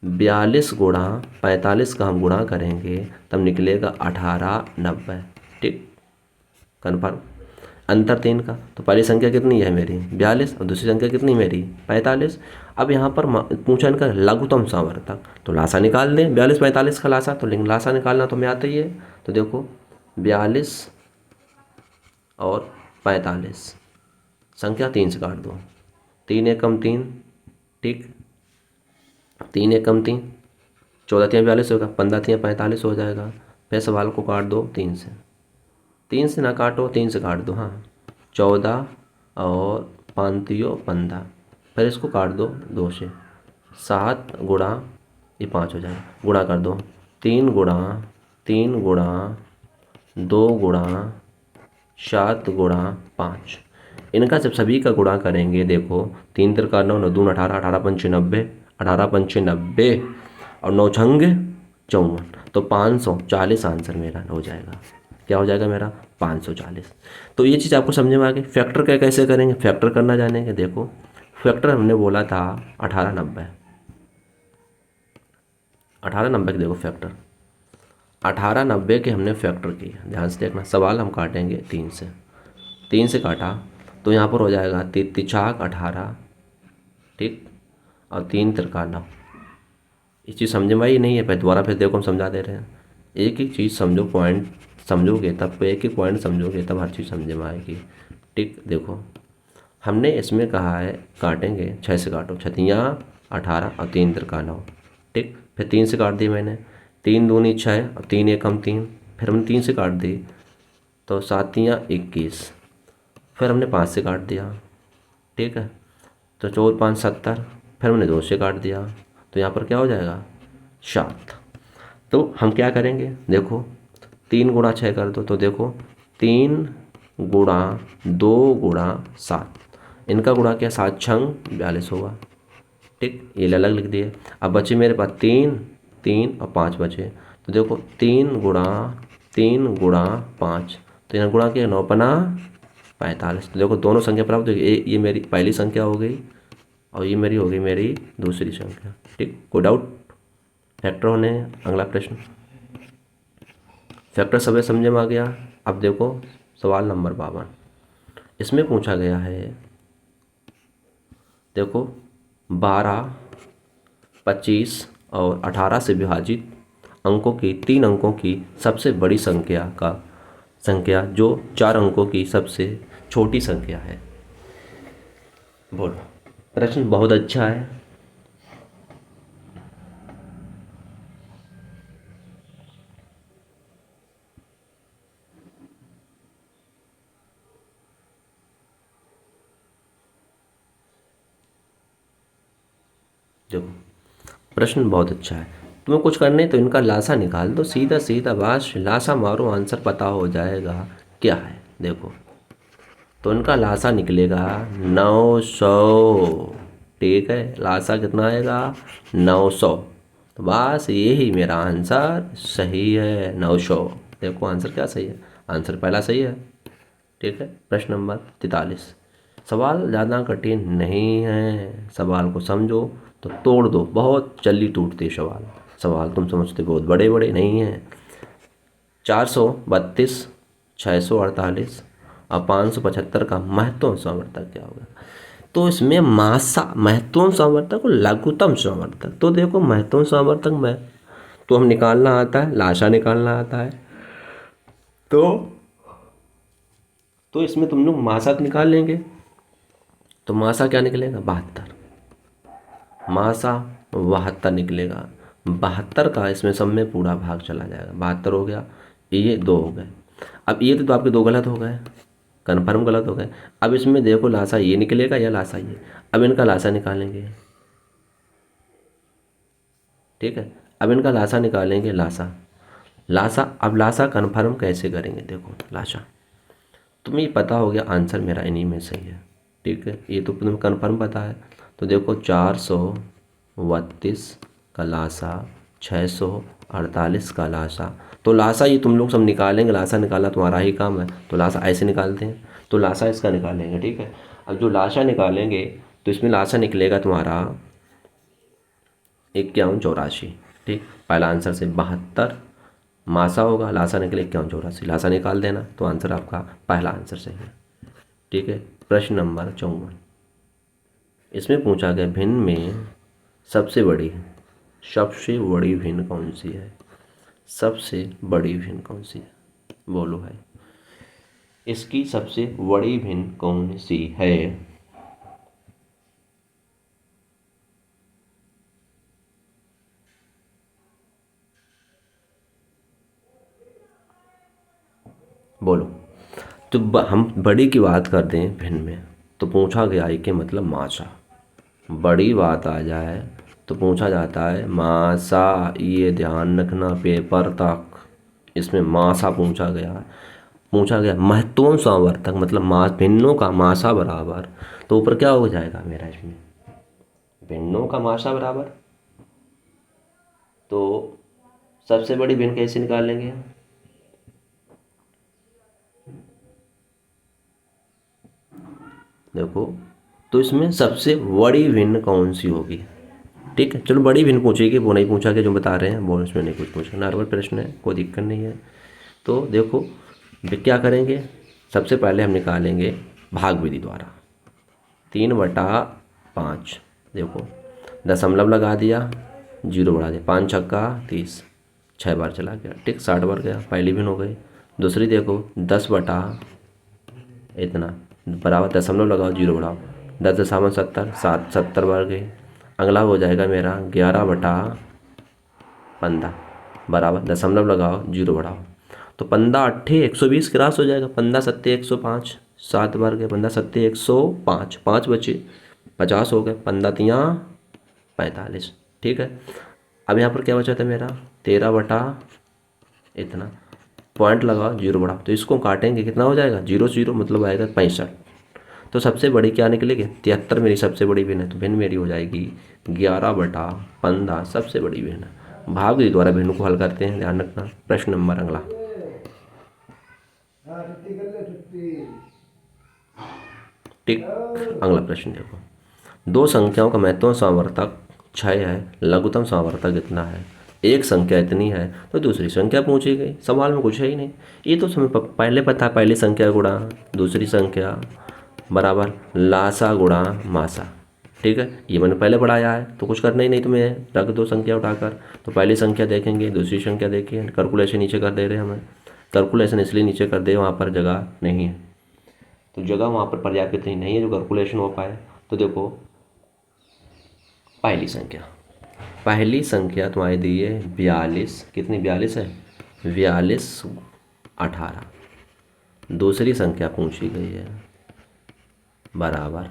A: 42 गुणा 45 का हम गुणा करेंगे तब निकलेगा 18 90, ठीक। कन्फर्म। अंतर 3 का, तो पहली संख्या कितनी है मेरी 42 और दूसरी संख्या कितनी मेरी 45। अब यहाँ पर पूछा इनका लघुत्तम सामर्थक, तो लासा निकाल दें 42 45 का लासा, तो लेकिन लासा निकालना तो हमें आता ही है। तो देखो 42 और 45 संख्या 3 से काट दो, 3 एकम 3, ठीक, 3 एकम 3, 14 तियाँ 42 होगा, 15 तियाँ 45 हो जाएगा। फिर सवाल को काट दो 3 से, 3 से ना काटो 3 से काट दो, हाँ 14 और 5 तियो 15, फिर इसको काट दो 2 से, 7 गुणा ये 5 हो जाएगा, गुणा कर दो 3 गुणा 3 गुणा 2 गुणा 7 गुणा 5। इनका जब सभी का गुणा करेंगे, देखो 3 तिरका 9, 9 दून 18, 18 पंचे 90, 18 पंचे 90 और 9 छंगे 54, तो 540 आंसर मेरा हो जाएगा। क्या हो जाएगा मेरा 540। तो ये चीज़ आपको समझ में आ गई। फैक्टर क्या कैसे करेंगे, फैक्टर करना जानेंगे। देखो फैक्टर हमने बोला था 1890, 1890 के देखो फैक्टर 1890 के हमने फैक्टर किया, ध्यान से देखना। सवाल हम काटेंगे 3 से, 3 से काटा तो यहाँ पर हो जाएगा 3 18, ठीक, और 3 तिरका 9। ये चीज़ समझ में आई नहीं है, फिर दोबारा फिर देखो हम समझा दे रहे हैं। एक एक चीज़ समझो, पॉइंट समझोगे तब, एक एक पॉइंट समझोगे तब हर चीज़ समझ में आएगी, ठीक। देखो हमने इसमें कहा है काटेंगे 6 से काटो, 6 तियाँ 18 और 3 तिरका 9, ठीक। फिर 3 से काट दी मैंने, 3 दूनी 6 और 3 एकम 3, फिर हमने 3 से काट दी तो 7 तियाँ 21, फिर हमने 5 से काट दिया, ठीक है, तो 4 5 70, फिर हमने 2 से काट दिया, तो यहाँ पर क्या हो जाएगा 7। तो हम क्या करेंगे, देखो 3 गुणा 6 कर दो, तो देखो 3 गुणा 2 गुणा 7, इनका गुणा क्या 7 छंग 42 होगा, ठीक, ये अलग लिख दिए। अब बचे मेरे पास 3 3 और 5 बचे, तो देखो 3 गुणा 5, तो यहाँ गुणा किया 9 पना 45, तो देखो दोनों संख्या प्राप्त हो गई। ये मेरी पहली संख्या हो गई और ये मेरी हो गई मेरी दूसरी संख्या, ठीक। कोई डाउट फैक्टर होने। अगला प्रश्न, फैक्टर सब समझे में आ गया। अब देखो सवाल नंबर 52, इसमें पूछा गया है, देखो 12 25 और 18 से विभाजित अंकों की 3 अंकों की सबसे बड़ी संख्या जो 4 अंकों की सबसे छोटी संख्या है। बोलो, प्रश्न बहुत अच्छा है। देखो प्रश्न बहुत अच्छा है, तुम्हें कुछ करने तो इनका लासा निकाल दो, सीधा सीधा बस लासा मारो, आंसर पता हो जाएगा क्या है। देखो तो इनका लासा निकलेगा 900, ठीक है, लासा कितना आएगा 900, तो बस यही मेरा आंसर सही है 900। देखो आंसर क्या सही है, आंसर पहला सही है, ठीक है। प्रश्न नंबर 43, सवाल ज़्यादा कठिन नहीं है, सवाल को समझो तो तोड़ दो, बहुत जल्दी टूटते सवाल तुम समझते बहुत बड़े बड़े नहीं हैं। 432 648 और 575 का महत्तम सामर्थ्य क्या होगा। तो इसमें महत्तम सामर्थ्य और लघुत्तम सामर्थ्य, तो देखो महत्तम सामर्थ्य में तो हम निकालना आता है, लाशा निकालना आता है, तो इसमें तुम लोग मासा निकाल लेंगे, तो मासा क्या निकलेगा 72, मासा 72 निकलेगा। 72 का इसमें सब में पूरा भाग चला जाएगा, 72 हो गया, ये 2 हो गए। अब ये तो आपके 2 गलत हो गए, कन्फर्म गलत हो गए। अब इसमें देखो लासा ये निकलेगा या लासा ये, अब इनका लासा निकालेंगे, ठीक है। अब इनका लासा निकालेंगे, लासा अब लासा कन्फर्म कैसे करेंगे, देखो लासा तुम्हें ये पता हो गया, आंसर मेरा इन्हीं में सही है, ठीक है, ये तो तुम्हें कन्फर्म पता है। तो देखो 432 का लासा, 648 का लासा, तो लासा ये तुम लोग सब निकालेंगे, लासा निकालना तुम्हारा ही काम है, तो लासा ऐसे निकालते हैं, तो लासा इसका निकालेंगे, ठीक है। अब जो लासा निकालेंगे तो इसमें लासा निकलेगा तुम्हारा 5184, ठीक, पहला आंसर से 72 मासा होगा, लासा निकले 5184, लासा निकाल देना तो आंसर आपका पहला आंसर सही है। ठीक है। प्रश्न नंबर 54, इसमें पूछा गया भिन्न में सबसे बड़ी भिन्न कौन सी है? सबसे बड़ी भिन्न कौन सी है? बोलो भाई, इसकी सबसे बड़ी भिन्न कौन सी है? बोलो। तो हम बड़ी की बात कर दें भिन्न में, तो पूछा गया है कि मतलब मासा। बड़ी बात आ जाए तो पूछा जाता है मासा, ये ध्यान रखना पेपर तक। इसमें मासा पूछा गया है। पूछा गया महत्वपूर्ण संवर्धक मतलब मास, भिन्नों का मासा बराबर, तो ऊपर क्या हो जाएगा मेरा इसमें? भिन्नों का मासा बराबर। तो सबसे बड़ी भिन्न कैसे निकाल लेंगे? देखो, तो इसमें सबसे बड़ी भिन्न कौन सी होगी? ठीक है, चलो बड़ी भिन्न पूछेगी, वो नहीं पूछा कि जो बता रहे हैं वो, इसमें नहीं कुछ पूछा, नॉर्मल प्रश्न है, कोई दिक्कत नहीं है। तो देखो क्या करेंगे, सबसे पहले हम निकालेंगे भाग विधि द्वारा 3/5। देखो दशमलव लगा दिया, 0 बढ़ा दिया, 5 छक्का 30, 6 बार चला गया, ठीक 60 बार गया, पहली भिन्न हो गई। दूसरी देखो 10 बटा इतना बराबर, दशमलव लगाओ 0 बढ़ाओ, 10×70, 70 बार गई। अगला हो जाएगा मेरा 11/15 बराबर, दशमलव लगाओ 0 बढ़ाओ, तो 15×8 120 क्रॉस हो जाएगा, 15×7 105, 7 बार गए, 15×7 105, 5 बचे 50 हो गए, 15×3 = 45। ठीक है। अब यहाँ पर क्या बचा था मेरा 13 इतना, पॉइंट लगाओ 0 बढ़ाओ, तो इसको काटेंगे कितना हो जाएगा 0 0 मतलब आएगा 65। तो सबसे बड़ी क्या निकलेगी 73, मेरी सबसे बड़ी भिन्न है, तो भिन्न मेरी हो जाएगी 11/15 सबसे बड़ी भिन्न। भाग विधि द्वारा भिन्न को हल करते हैं, ध्यान रखना। प्रश्न नंबर अगला, ठीक अगला प्रश्न देखो, दो संख्याओं का महत्वपूर्ण सावर्तक 6 है, लघुत्तम सावर्तक कितना है? एक संख्या इतनी है तो दूसरी संख्या पूछी गई, सवाल में कुछ है ही नहीं। ये तो हमें पहले पता है, पहली संख्या गुणा दूसरी संख्या बराबर लासा गुणा मासा। ठीक है, ये मैंने पहले पढ़ाया है, तो कुछ करना ही नहीं तुम्हें, रख दो संख्या उठाकर। तो पहली संख्या देखेंगे, दूसरी संख्या देखेंगे, कैलकुलेशन नीचे कर दे रहे हैं हमें। कैलकुलेशन इसलिए नीचे कर दे, वहाँ पर जगह नहीं है, तो जगह वहाँ पर पर्याप्त इतनी नहीं है जो कैलकुलेशन हो पाए। तो देखो पहली संख्या तुम्हारी दी है 42, कितनी 42 है 42/18। दूसरी संख्या पूछी गई है बराबर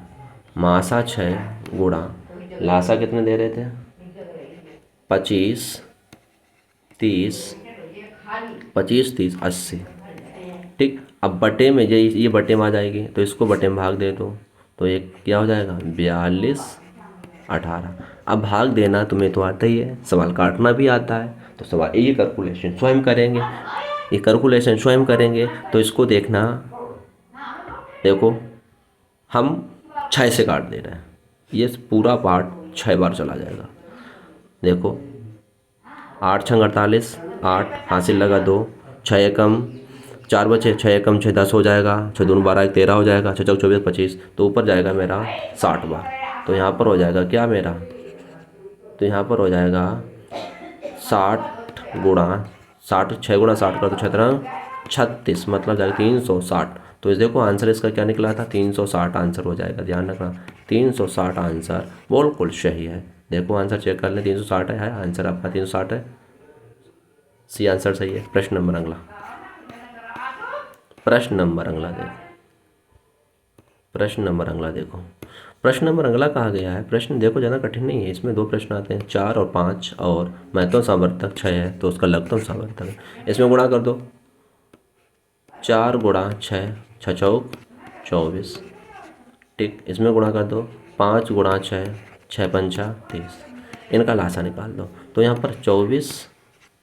A: मासा 6 गुणा लासा कितने दे रहे थे 25 30 80। ठीक, अब बटे में ये बटे में आ जाएगी, तो इसको बटे में भाग दे दो, तो एक क्या हो जाएगा 42/18। अब भाग देना तुम्हें तो आता ही है, सवाल काटना भी आता है, तो सवाल ये कैलकुलेशन स्वयं करेंगे, तो इसको देखना। देखो हम 6 से काट दे रहे हैं, ये पूरा पार्ट 6 बार चला जाएगा। देखो 8 6 48, 8 हासिल लगा 2, 6 एकम 4 बचे, 6 एकम 6 10 हो जाएगा, 6 दूनी 12 13 हो जाएगा, 6 चौक 24 25, तो ऊपर जाएगा मेरा 60 बार। तो यहाँ पर हो जाएगा क्या मेरा, तो यहाँ पर हो जाएगा 60 गुणा 60, 6 गुणा 60 कर तो 36 मतलब जाएगा 360। तो इस देखो आंसर इसका क्या निकला था 360 आंसर हो जाएगा, ध्यान रखना 360 आंसर बिल्कुल सही है। देखो आंसर चेक कर लें, 360 है आंसर आपका, 360 है, सी आंसर सही है। प्रश्न नंबर अगला देखो, प्रश्न नंबर अगला कहा गया है। प्रश्न देखो ज़्यादा कठिन नहीं है, इसमें 2 प्रश्न आते हैं 4 और 5, और महत्वपूर्ण सावर्तक 6 है तो उसका लघुत्तम सावर्तक है। इसमें गुणा कर दो, 4 गुणा 6, 6 चौक 24। ठीक, इसमें गुणा कर दो 5 गुणा 6, 6 पंचा 30। इनका लासा निकाल दो, तो यहाँ पर 24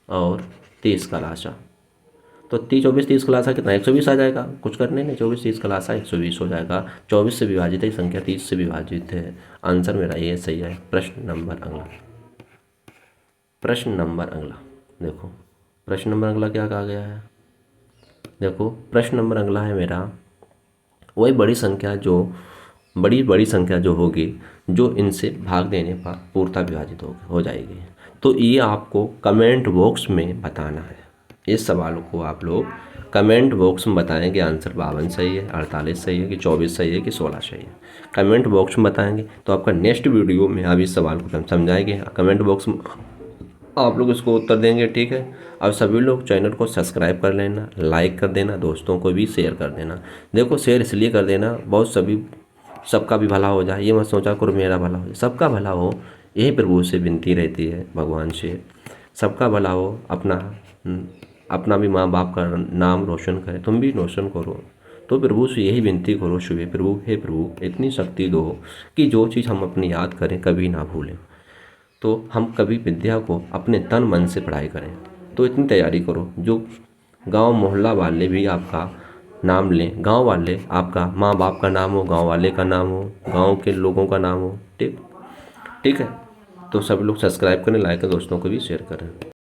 A: और 30 का लासा, तो 24 30 का लासा कितना 120 आ जाएगा, कुछ करने नहीं, 24 30 का लासा 120 हो जाएगा। 24 से विभाजित है संख्या 30 से विभाजित है, आंसर मेरा ये सही है। प्रश्न नंबर अगला देखो, प्रश्न नंबर अगला क्या कहा गया है, देखो प्रश्न नंबर अगला है मेरा, वही बड़ी बड़ी संख्या जो होगी जो इनसे भाग देने पर पूर्णतः विभाजित हो जाएगी। तो ये आपको कमेंट बॉक्स में बताना है। इस सवाल को आप लोग कमेंट बॉक्स में बताएंगे आंसर 52 सही है, 48 सही है कि 24 सही है कि 16 सही है। कमेंट बॉक्स में बताएंगे तो आपका नेक्स्ट वीडियो में आप इस सवाल को समझाएंगे, कमेंट बॉक्स में आप लोग इसको उत्तर देंगे, ठीक है। अब सभी लोग चैनल को सब्सक्राइब कर लेना, लाइक कर देना, दोस्तों को भी शेयर कर देना। देखो शेयर इसलिए कर देना, बहुत सबका भी भला हो जाए, ये मत सोचा करो मेरा भला हो जाए, सबका भला हो, यही प्रभु से विनती रहती है, भगवान से सबका भला हो, अपना भी माँ बाप का नाम रोशन करे, तुम भी रोशन करो। तो प्रभु से यही विनती करो सुबह, प्रभु हे प्रभु इतनी शक्ति दो कि जो चीज़ हम अपनी याद करें कभी ना भूलें, तो हम कभी विद्या को अपने तन मन से पढ़ाई करें। तो इतनी तैयारी करो जो गांव मोहल्ला वाले भी आपका नाम लें, गांव वाले आपका माँ बाप का नाम हो, गांव वाले का नाम हो, गांव के लोगों का नाम हो, ठीक ठीक है। तो सब लोग सब्सक्राइब करें, लाइक करें, दोस्तों को भी शेयर करें।